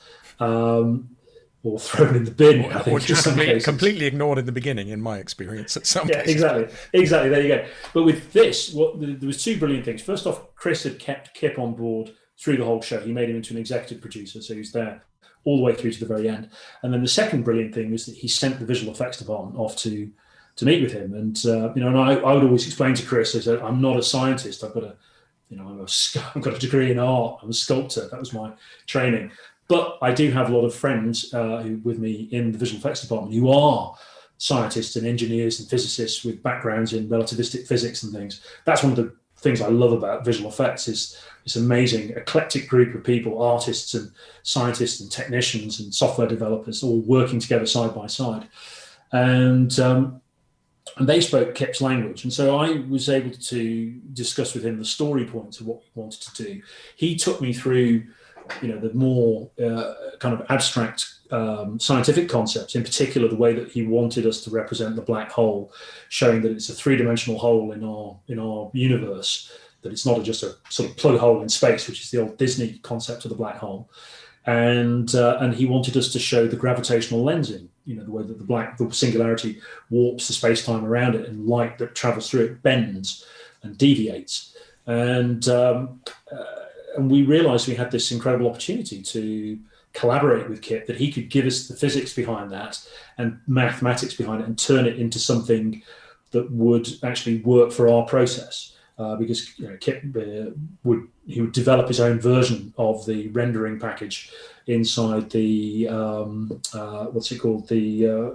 Or thrown in the bin, I think, or in just some cases. completely ignored in the beginning, in my experience, at some Yeah, cases. exactly. There you go. But with this, there was two brilliant things. First off, Chris had kept Kip on board through the whole show. He made him into an executive producer, so he was there all the way through to the very end. And then the second brilliant thing was that he sent the visual effects department off to meet with him. And and I would always explain to Chris, I said, I'm not a scientist. I've got I've got a degree in art. I'm a sculptor. That was my training. But I do have a lot of friends who with me in the visual effects department who are scientists and engineers and physicists with backgrounds in relativistic physics and things. That's one of the things I love about visual effects is this amazing eclectic group of people, artists and scientists and technicians and software developers, all working together side by side. And they spoke Kip's language. And so I was able to discuss with him the story points of what we wanted to do. He took me through the more kind of abstract scientific concepts, in particular the way that he wanted us to represent the black hole, showing that it's a three-dimensional hole in our universe, that it's not just a sort of plug hole in space, which is the old Disney concept of the black hole. And he wanted us to show the gravitational lensing, the way that the singularity warps the space-time around it, and light that travels through it bends and deviates. And we realized we had this incredible opportunity to collaborate with Kip, that he could give us the physics behind that and mathematics behind it and turn it into something that would actually work for our process. Because Kip would develop his own version of the rendering package inside the the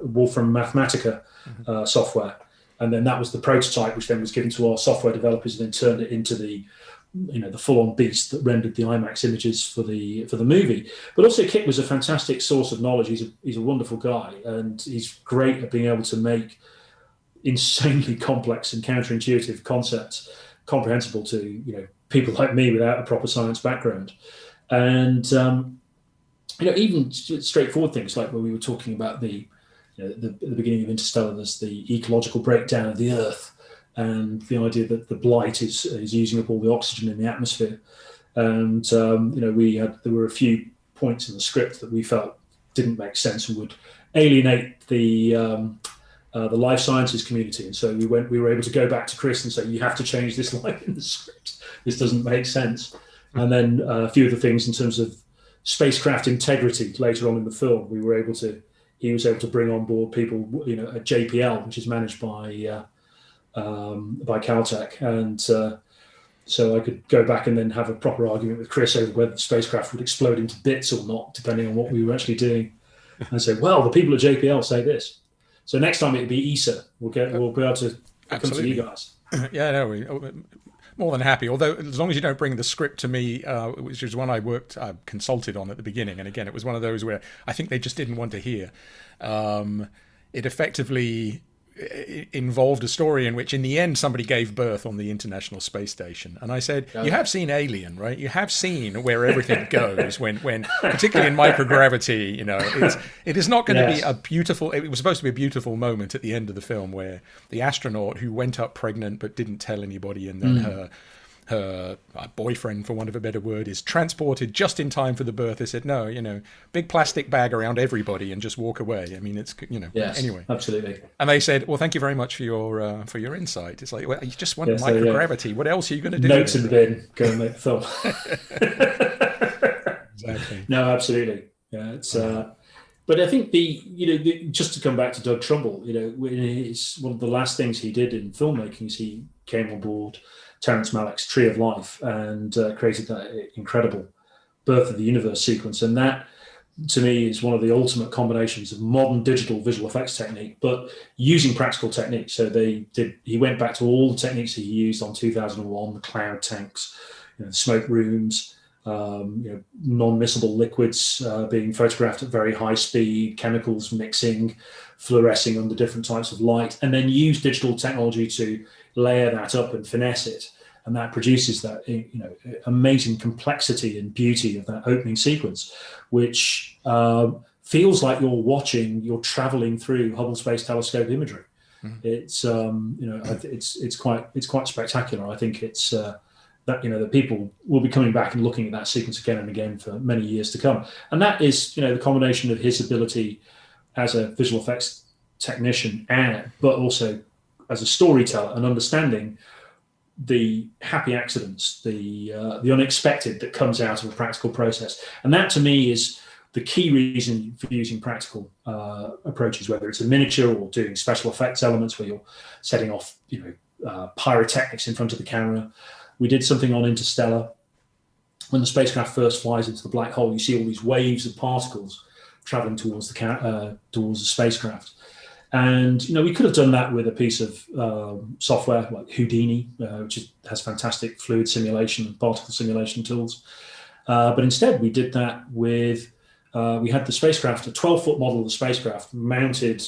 Wolfram Mathematica software, and then that was the prototype, which then was given to our software developers, and then turned it into the full-on beast that rendered the IMAX images for the movie. But also, Kip was a fantastic source of knowledge. He's a wonderful guy, and he's great at being able to make insanely complex and counterintuitive concepts comprehensible to people like me without a proper science background. And even straightforward things like when we were talking about the beginning of Interstellar, there's the ecological breakdown of the Earth, and the idea that the blight is using up all the oxygen in the atmosphere. And there were a few points in the script that we felt didn't make sense and would alienate the life sciences community. And so we were able to go back to Chris and say, you have to change this line in the script. This doesn't make sense. And then a few of the things in terms of spacecraft integrity later on in the film, he was able to bring on board people, at JPL, which is managed by Caltech. And So I could go back and then have a proper argument with Chris over whether the spacecraft would explode into bits or not, depending on what we were actually doing. And say, well, the people at JPL say this. So next time it'll be ESA. We'll be able to come to you guys. Yeah, no, more than happy. Although, as long as you don't bring the script to me, which is one I consulted on at the beginning. And again, it was one of those where I think they just didn't want to hear. It effectively involved a story in which in the end somebody gave birth on the International Space Station, and I said, you have seen Alien, right? You have seen where everything goes when particularly in microgravity, it is not going to be a beautiful, it was supposed to be a beautiful moment at the end of the film where the astronaut who went up pregnant but didn't tell anybody, and then her boyfriend, for want of a better word, is transported just in time for the birth. They said, no, big plastic bag around everybody and just walk away. I mean, it's, yes, anyway. Absolutely. And they said, well, thank you very much for your insight. It's like, well, you just want microgravity. Yeah. What else are you going to do? Notes in the bin, go and make the film. Exactly. No, absolutely. Yeah, it's, but I think just to come back to Doug Trumbull, it's one of the last things he did in filmmaking is he came on board Terrence Malick's Tree of Life and created that incredible Birth of the Universe sequence. And that, to me, is one of the ultimate combinations of modern digital visual effects technique, but using practical techniques. So he went back to all the techniques he used on 2001, the cloud tanks, the smoke rooms, non-miscible liquids being photographed at very high speed, chemicals mixing, fluorescing under different types of light, and then use digital technology to layer that up and finesse it, and that produces that amazing complexity and beauty of that opening sequence, which feels like you're traveling through Hubble Space Telescope imagery. It's it's quite spectacular. I think it's that that people will be coming back and looking at that sequence again and again for many years to come, and that is the combination of his ability as a visual effects technician but also as a storyteller and understanding the happy accidents, the unexpected that comes out of a practical process. And that to me is the key reason for using practical approaches, whether it's a miniature or doing special effects elements where you're setting off pyrotechnics in front of the camera. We did something on Interstellar. When the spacecraft first flies into the black hole, you see all these waves of particles traveling towards the spacecraft. And we could have done that with a piece of software like Houdini, which has fantastic fluid simulation and particle simulation tools. But instead, we did that with we had the spacecraft, a 12-foot model of the spacecraft, mounted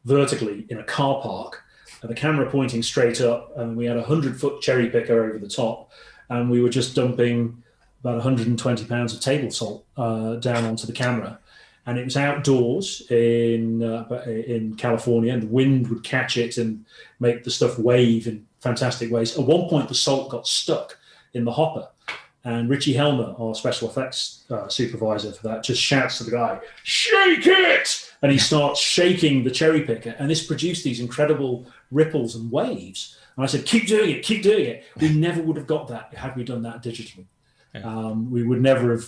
vertically in a car park, and the camera pointing straight up, and we had a 100-foot cherry picker over the top, and we were just dumping about 120 pounds of table salt down onto the camera. And it was outdoors in California, and the wind would catch it and make the stuff wave in fantastic ways. At one point, the salt got stuck in the hopper, and Richie Helmer, our special effects supervisor for that, just shouts to the guy, "Shake it!" And he starts shaking the cherry picker, and this produced these incredible ripples and waves. And I said, keep doing it, keep doing it. We never would have got that had we done that digitally. Yeah. We would never have,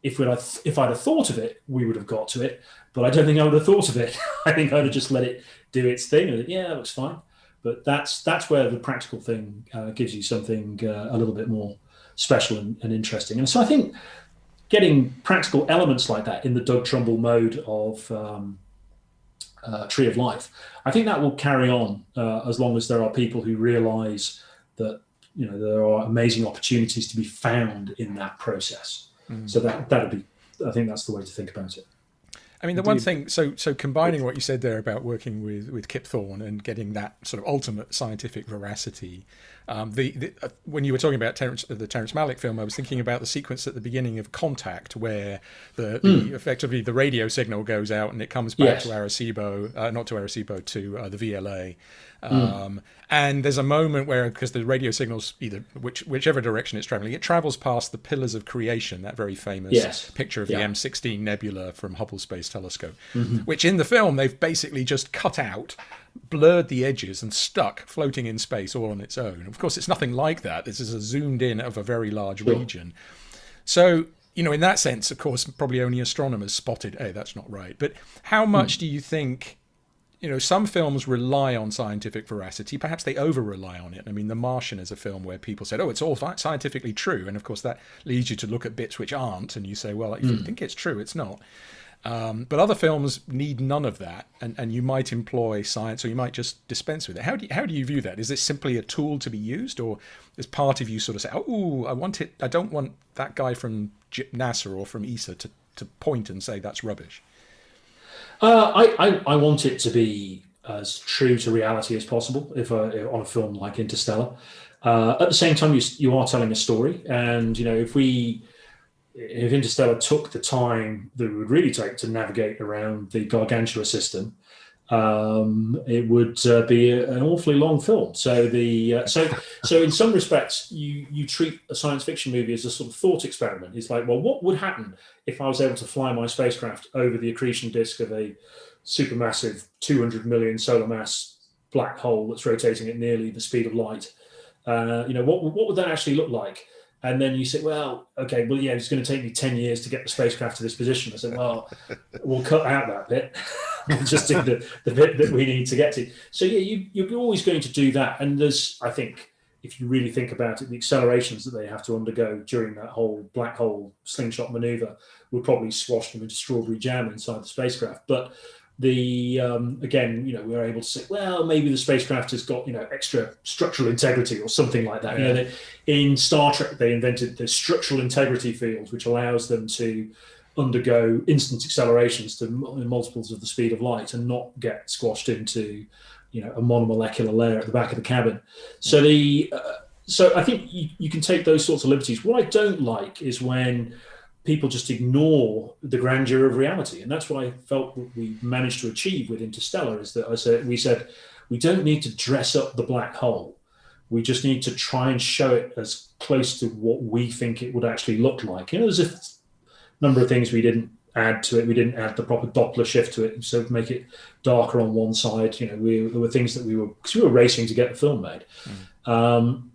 if I'd have thought of it, we would have got to it, but I don't think I would have thought of it. I think I would have just let it do its thing. And that looks fine. But that's where the practical thing gives you something a little bit more special and interesting. And so I think getting practical elements like that in the Doug Trumbull mode of Tree of Life, I think that will carry on as long as there are people who realize that there are amazing opportunities to be found in that process. So that'll be, I think that's the way to think about it. I mean, the one thing, so combining what you said there about working with Kip Thorne and getting that sort of ultimate scientific veracity, when you were talking about the Terrence Malick film, I was thinking about the sequence at the beginning of Contact, where effectively the radio signal goes out and it comes back to Arecibo, not to Arecibo, to the VLA. And there's a moment where, because the radio signals, whichever direction it's traveling, it travels past the Pillars of Creation, that very famous picture of the M16 nebula from Hubble Space Telescope, which in the film they've basically just cut out, blurred the edges and stuck floating in space all on its own. Of course, it's nothing like that. This is a zoomed in of a very large region. So, in that sense, of course, probably only astronomers spotted, hey, that's not right. But how much do you think some films rely on scientific veracity. Perhaps they over-rely on it. I mean, The Martian is a film where people said, oh, it's all scientifically true. And of course, that leads you to look at bits which aren't. And you say, well, if you think it's true, it's not. But other films need none of that. And you might employ science, or you might just dispense with it. How do you view that? Is it simply a tool to be used? Or is part of you sort of say, oh, I don't want that guy from NASA or from ESA to point and say that's rubbish? I want it to be as true to reality as possible on a film like Interstellar. At the same time, you are telling a story, and if Interstellar took the time that it would really take to navigate around the Gargantua system, it would be an awfully long film. So in some respects, you treat a science fiction movie as a sort of thought experiment. It's like, well, what would happen if I was able to fly my spacecraft over the accretion disk of a supermassive 200 million solar mass black hole that's rotating at nearly the speed of light? What would that actually look like? And then you say, well, okay, well, yeah, it's going to take me 10 years to get the spacecraft to this position. I said, well, we'll cut out that bit. We'll just do the bit that we need to get to. So, yeah, you're always going to do that. And I think, if you really think about it, the accelerations that they have to undergo during that whole black hole slingshot maneuver would probably swash them into strawberry jam inside the spacecraft. But again, we were able to say, well, maybe the spacecraft has got, extra structural integrity or something like that. Yeah. In Star Trek, they invented the structural integrity field, which allows them to undergo instant accelerations to multiples of the speed of light and not get squashed into, a monomolecular layer at the back of the cabin. So so I think you can take those sorts of liberties. What I don't like is when people just ignore the grandeur of reality. And that's what I felt we managed to achieve with Interstellar, is that we said, we don't need to dress up the black hole. We just need to try and show it as close to what we think it would actually look like. There's a number of things we didn't add to it. We didn't add the proper Doppler shift to it, so make it darker on one side. There were things that because we were racing to get the film made. And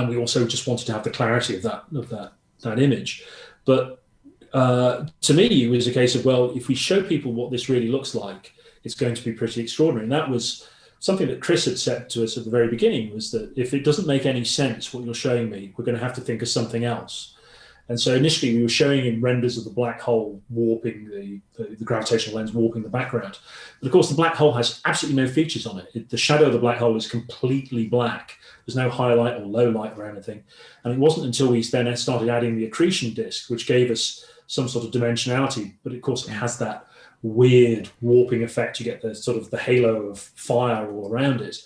we also just wanted to have the clarity of that image. But to me, it was a case of, well, if we show people what this really looks like, it's going to be pretty extraordinary. And that was something that Chris had said to us at the very beginning, was that if it doesn't make any sense, what you're showing me, we're going to have to think of something else. And so initially we were showing him renders of the black hole warping the gravitational lens, warping the background. But of course, the black hole has absolutely no features on it. The shadow of the black hole is completely black. There's no highlight or low light or anything. And it wasn't until we then started adding the accretion disk, which gave us some sort of dimensionality. But of course, it has that weird warping effect. You get the sort of the halo of fire all around it.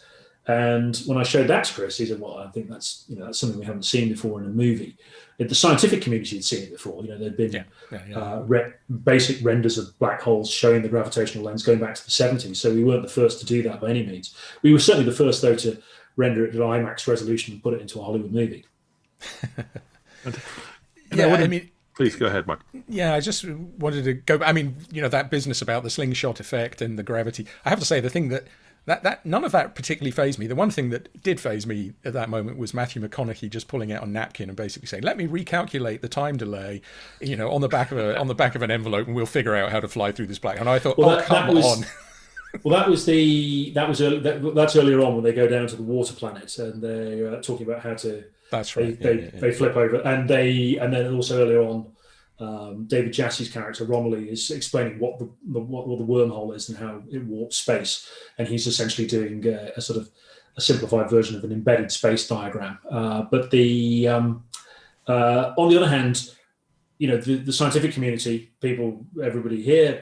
And when I showed that to Chris, he said, well, I think that's something we haven't seen before in a movie. The scientific community had seen it before. There'd been basic renders of black holes showing the gravitational lens going back to the 70s. So we weren't the first to do that by any means. We were certainly the first, though, to render it at IMAX resolution and put it into a Hollywood movie. Please go ahead, Mark. Yeah, I just wanted to go. I mean, that business about the slingshot effect and the gravity. I have to say, the thing that none of that particularly fazed me. The one thing that did faze me at that moment was Matthew McConaughey just pulling out a napkin and basically saying, "Let me recalculate the time delay, on the back of an envelope, and we'll figure out how to fly through this black." And I thought, come on. Well, that's earlier on when they go down to the water planet and they're talking about how to. That's right. They flip over, and then also earlier on, David Jassi's character Romilly is explaining what the wormhole is and how it warps space, and he's essentially doing a sort of a simplified version of an embedded space diagram. But on the other hand, the scientific community, everybody here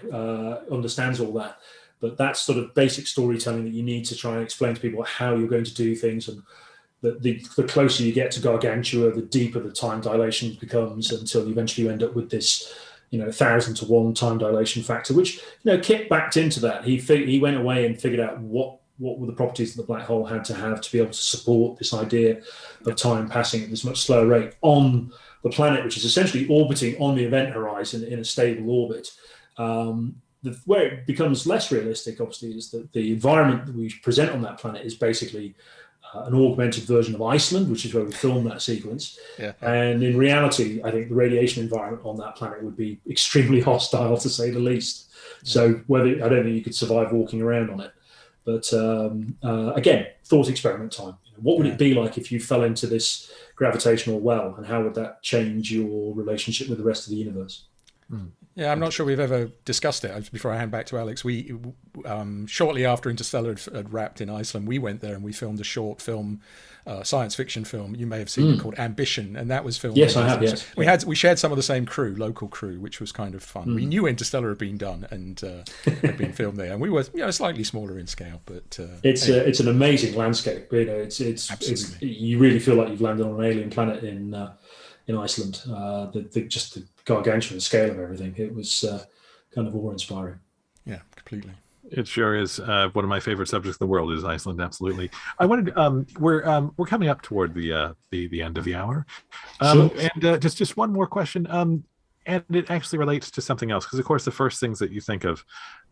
understands all that. But that's sort of basic storytelling that you need to try and explain to people how you're going to do things, and the closer you get to Gargantua, the deeper the time dilation becomes, until eventually you end up with this, 1,000 to 1 time dilation factor, which, Kit backed into that. He went away and figured out what were the properties that the black hole had to have to be able to support this idea of time passing at this much slower rate on the planet, which is essentially orbiting on the event horizon in a stable orbit. Where it becomes less realistic, obviously, is that the environment that we present on that planet is basically an augmented version of Iceland, which is where we filmed that sequence. Yeah. And in reality, I think the radiation environment on that planet would be extremely hostile, to say the least. So I don't think you could survive walking around on it. But again, thought experiment time. What would it be like if you fell into this gravitational well, and how would that change your relationship with the rest of the universe? Yeah, I'm not sure we've ever discussed it. Before I hand back to Alex, we shortly after Interstellar had wrapped in Iceland, we went there and we filmed a short film, science fiction film. You may have seen it, called Ambition, and that was filmed. Yes, I have. Yes, we shared some of the same crew, local crew, which was kind of fun. We knew Interstellar had been done and had been filmed there, and we were slightly smaller in scale, but it's an amazing landscape. It's you really feel like you've landed on an alien planet in Iceland. Just the gargantuan scale of everything. It was kind of awe-inspiring. Yeah, completely. It sure is. One of my favorite subjects in the world is Iceland. Absolutely. I wanted. We're coming up toward the end of the hour, Sure. and just one more question. And it actually relates to something else, because of course the first things that you think of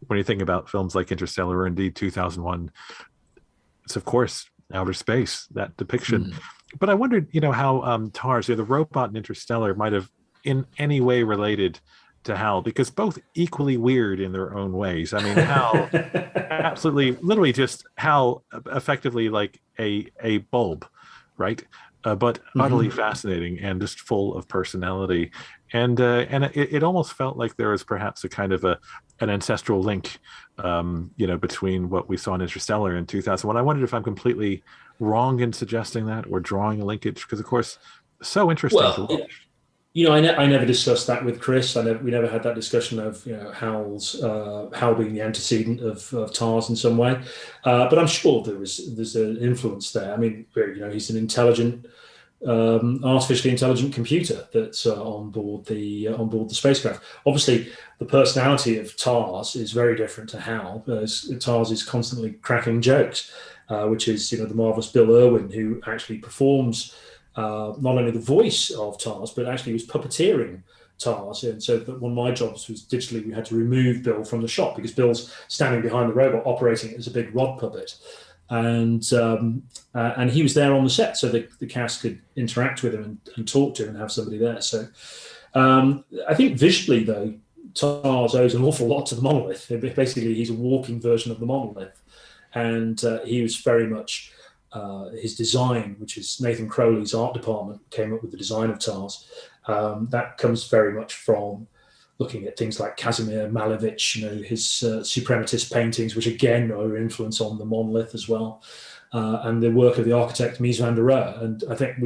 when you think about films like Interstellar or indeed 2001, it's of course outer space, that depiction. But I wondered, how TARS, the robot in Interstellar, might have in any way related to HAL, because both equally weird in their own ways. I mean, HAL absolutely, literally just HAL effectively like a bulb, right? But utterly fascinating and just full of personality. And it almost felt like there was perhaps a kind of an ancestral link, between what we saw in Interstellar in 2001. I wondered if I'm completely wrong in suggesting that or drawing a linkage, because of course, so interesting to watch. I never discussed that with Chris. We never had that discussion of HAL being the antecedent of TARS in some way. But I'm sure there's an influence there. I mean, he's an intelligent, artificially intelligent computer that's on board the spacecraft. Obviously, the personality of TARS is very different to HAL. TARS is constantly cracking jokes, which is the marvelous Bill Irwin, who actually performs not only the voice of TARS, but actually was puppeteering TARS. And so one of my jobs was digitally, we had to remove Bill from the shot because Bill's standing behind the robot operating it as a big rod puppet. And he was there on the set so the cast could interact with him and talk to him and have somebody there. So I think visually, though, TARS owes an awful lot to the monolith. Basically, he's a walking version of the monolith. And he was very much... his design, which is Nathan Crowley's art department, came up with the design of TARS. That comes very much from looking at things like Kazimir Malevich, his suprematist paintings, which again are an influence on the monolith as well, and the work of the architect Mies van der Rohe. And I think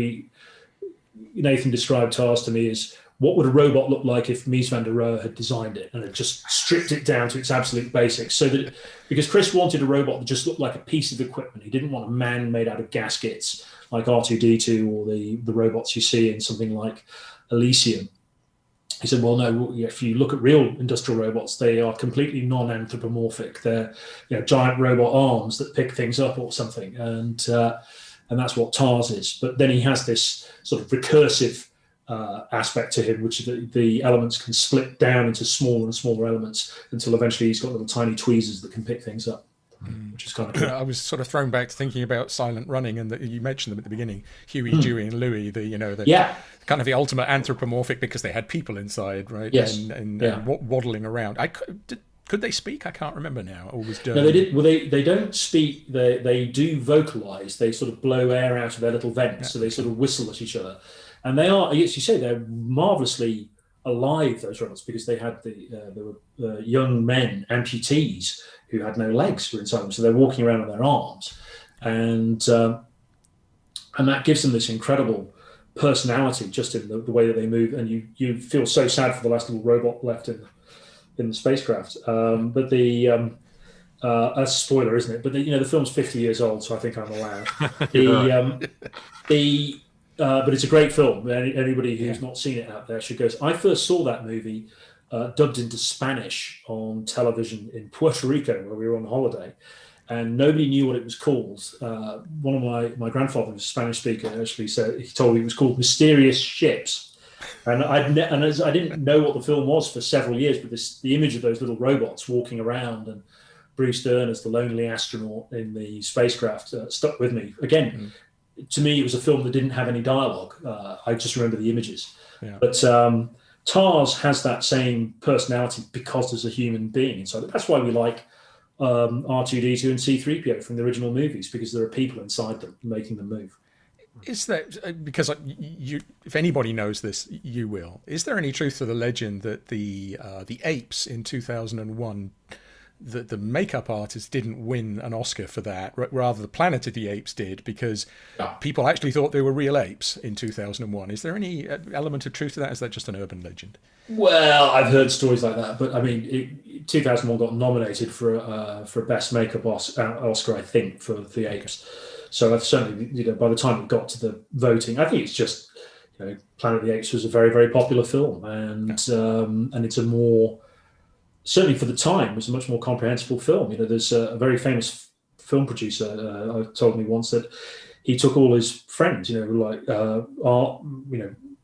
Nathan described TARS to me as, what would a robot look like if Mies van der Rohe had designed it and had just stripped it down to its absolute basics? So that, because Chris wanted a robot that just looked like a piece of equipment. He didn't want a man made out of gaskets like R2-D2 or the robots you see in something like Elysium. He said, well, no, if you look at real industrial robots, they are completely non-anthropomorphic. They're giant robot arms that pick things up or something. And that's what TARS is. But then he has this sort of recursive aspect to him, which the elements can split down into smaller and smaller elements until eventually he's got little tiny tweezers that can pick things up, which is kind of cool. I was sort of thrown back to thinking about Silent Running, and you mentioned them at the beginning, Huey, Dewey, and Louie. Kind of the ultimate anthropomorphic, because they had people inside, right? Yes. And waddling around. Could they speak? I can't remember now. Or was No, they did. Well, they don't speak. They do vocalize. They sort of blow air out of their little vents, so they sort of whistle at each other. And they are, as you say, they're marvelously alive, those robots, because they had there were young men, amputees, who had no legs were inside them, so they're walking around on their arms, and that gives them this incredible personality just in the way that they move, and you feel so sad for the last little robot left in the spacecraft. But that's a spoiler, isn't it? But the film's 50 years old, so I think I'm allowed. But it's a great film. Anybody who's not seen it out there should go. I first saw that movie dubbed into Spanish on television in Puerto Rico, where we were on holiday, and nobody knew what it was called. One of my grandfather was a Spanish speaker, actually said, he told me it was called Mysterious Ships. And I didn't know what the film was for several years, but the image of those little robots walking around and Bruce Dern as the lonely astronaut in the spacecraft stuck with me. Again, to me, it was a film that didn't have any dialogue. I just remember the images. Yeah. But TARS has that same personality because there's a human being inside it. That's why we like R2-D2 and C-3PO from the original movies, because there are people inside them making them move. Is that, because you, if anybody knows this, you will. Is there any truth to the legend that the apes in 2001, the makeup artist didn't win an Oscar for that, rather the Planet of the Apes did, because people actually thought they were real apes in 2001? Is there any element of truth to that? Is that just an urban legend? Well, I've heard stories like that, but I mean, 2001 got nominated for Best Makeup Oscar, I think, for the apes. So I've certainly, by the time it got to the voting, I think it's just, Planet of the Apes was a very, very popular film, and it's a more, certainly for the time, was a much more comprehensible film. There's a very famous film producer told me once that he took all his friends, art,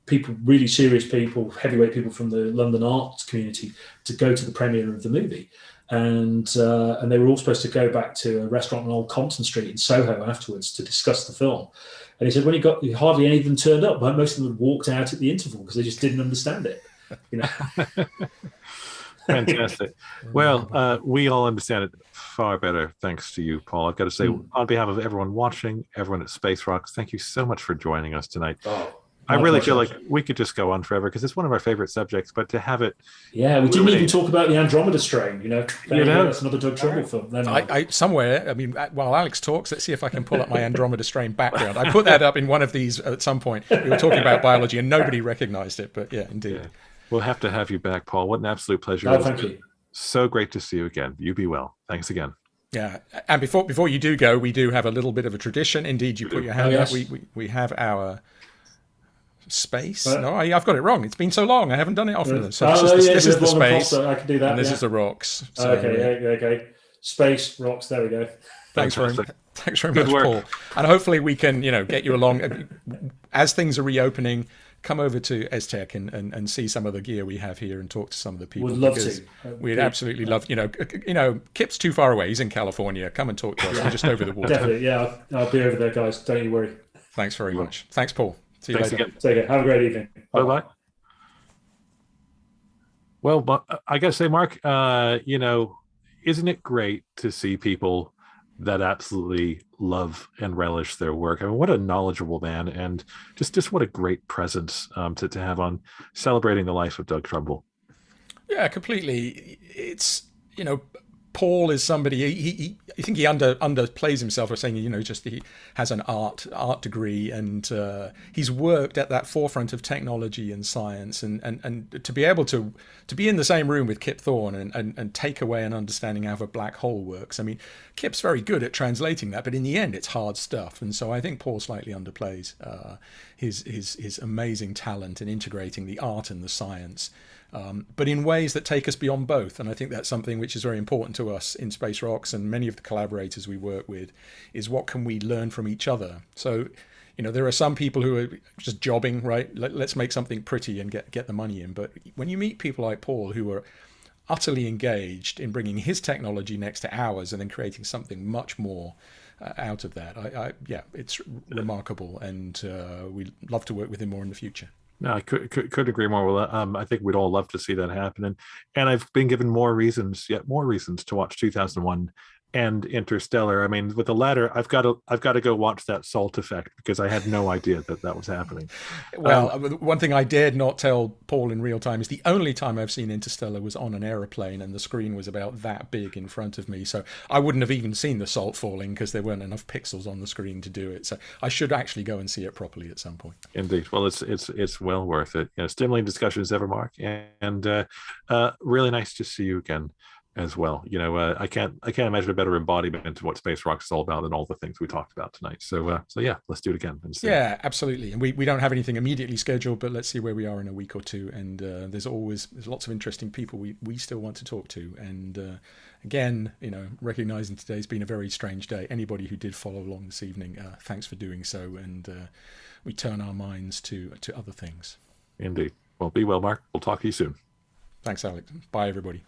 people, really serious people, heavyweight people from the London arts community, to go to the premiere of the movie. And they were all supposed to go back to a restaurant on Old Compton Street in Soho afterwards to discuss the film. And he said when hardly any of them turned up, but most of them had walked out at the interval because they just didn't understand it. Fantastic. Well, we all understand it far better thanks to you, Paul. I've got to say, on behalf of everyone watching, everyone at Space Rocks, thank you so much for joining us tonight. I really feel like we could just go on forever because it's one of our favorite subjects, but to have it... Yeah, we didn't even talk about the Andromeda Strain, That's another Doug Trumbull film. Somewhere, while Alex talks, let's see if I can pull up my Andromeda Strain background. I put that up in one of these at some point. We were talking about biology and nobody recognized it, but yeah, indeed. Yeah. We'll have to have you back, Paul. What an absolute pleasure. Thank you. So great to see you again. You be well. Thanks again. Yeah, and before you do go, we do have a little bit of a tradition. Indeed, you put your hand up. We have our... space? No, I've got it wrong. It's been so long. I haven't done it often. So this is the space. I can do that. And this is the rocks. So, okay. Space, rocks. There we go. Thanks very much, Paul. And hopefully we can, get you along as things are reopening. Come over to ESTEC and see some of the gear we have here and talk to some of the people. Would love to. We'd absolutely love. Kip's too far away. He's in California. Come and talk to us. We're just over the water. Definitely. Yeah, I'll be over there, guys. Don't you worry. Thanks very much. Thanks, Paul. See you later. Again. Take care. Have a great evening. Bye-bye. Well, but I got to say, Mark, isn't it great to see people that absolutely love and relish their work? I mean, what a knowledgeable man, and just what a great presence to have on celebrating the life of Doug Trumbull. Yeah, completely. It's, Paul is somebody, I think he underplays himself by saying, he has an art degree, and he's worked at that forefront of technology and science, and to be able to be in the same room with Kip Thorne and take away an understanding how a black hole works. I mean, Kip's very good at translating that, but in the end it's hard stuff. And so I think Paul slightly underplays his amazing talent in integrating the art and the science. But in ways that take us beyond both. And I think that's something which is very important to us in Space Rocks and many of the collaborators we work with, is what can we learn from each other? So, there are some people who are just jobbing, right? Let's make something pretty and get the money in. But when you meet people like Paul, who are utterly engaged in bringing his technology next to ours and then creating something much more out of that, it's remarkable. And we'd love to work with him more in the future. No, I could agree more with that. I think we'd all love to see that happen, and I've been given more reasons to watch 2001 and Interstellar. I mean, with the latter, I've got to go watch that salt effect because I had no idea that was happening. Well, one thing I dared not tell Paul in real time is the only time I've seen Interstellar was on an aeroplane, and the screen was about that big in front of me, so I wouldn't have even seen the salt falling because there weren't enough pixels on the screen to do it. So I should actually go and see it properly at some point. Indeed. Well, it's well worth it. Stimulating discussions ever, Mark, and really nice to see you again as well. I can't imagine a better embodiment of what Space Rocks is all about than all the things we talked about tonight. So yeah, let's do it again. Yeah, absolutely. And we don't have anything immediately scheduled, but let's see where we are in a week or two. And there's lots of interesting people we still want to talk to. And again, recognizing today's been a very strange day. Anybody who did follow along this evening, thanks for doing so. And we turn our minds to other things. Indeed. Well, be well, Mark. We'll talk to you soon. Thanks, Alex. Bye, everybody.